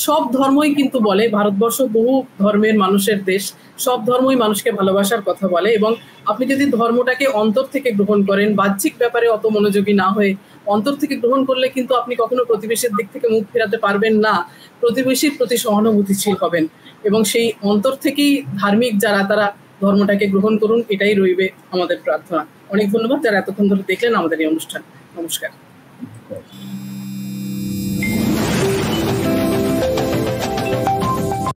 সব ধর্মই কিন্তু বলে, ভারতবর্ষ বহু ধর্মের মানুষের দেশ, সব ধর্মই মানুষকে ভালোবাসার কথা বলে। এবং আপনি যদি ধর্মটাকে অন্তর থেকে গ্রহণ করেন, বাহ্যিক ব্যাপারে অত মনোযোগী না হয়ে অন্তর থেকে গ্রহণ করলে কিন্তু আপনি কখনো প্রতিবেশীর দিক থেকে মুখ ফেরাতে পারবেন না, প্রতিবেশীর প্রতি সহানুভূতিশীল হবেন। এবং সেই অন্তর থেকেই ধার্মিক যারা, তারা ধর্মটাকে গ্রহণ করুন, এটাই রইবে আমাদের প্রার্থনা। অনেক ধন্যবাদ যারা এতক্ষণ ধরে দেখলেন আমাদের এই অনুষ্ঠান। নমস্কার।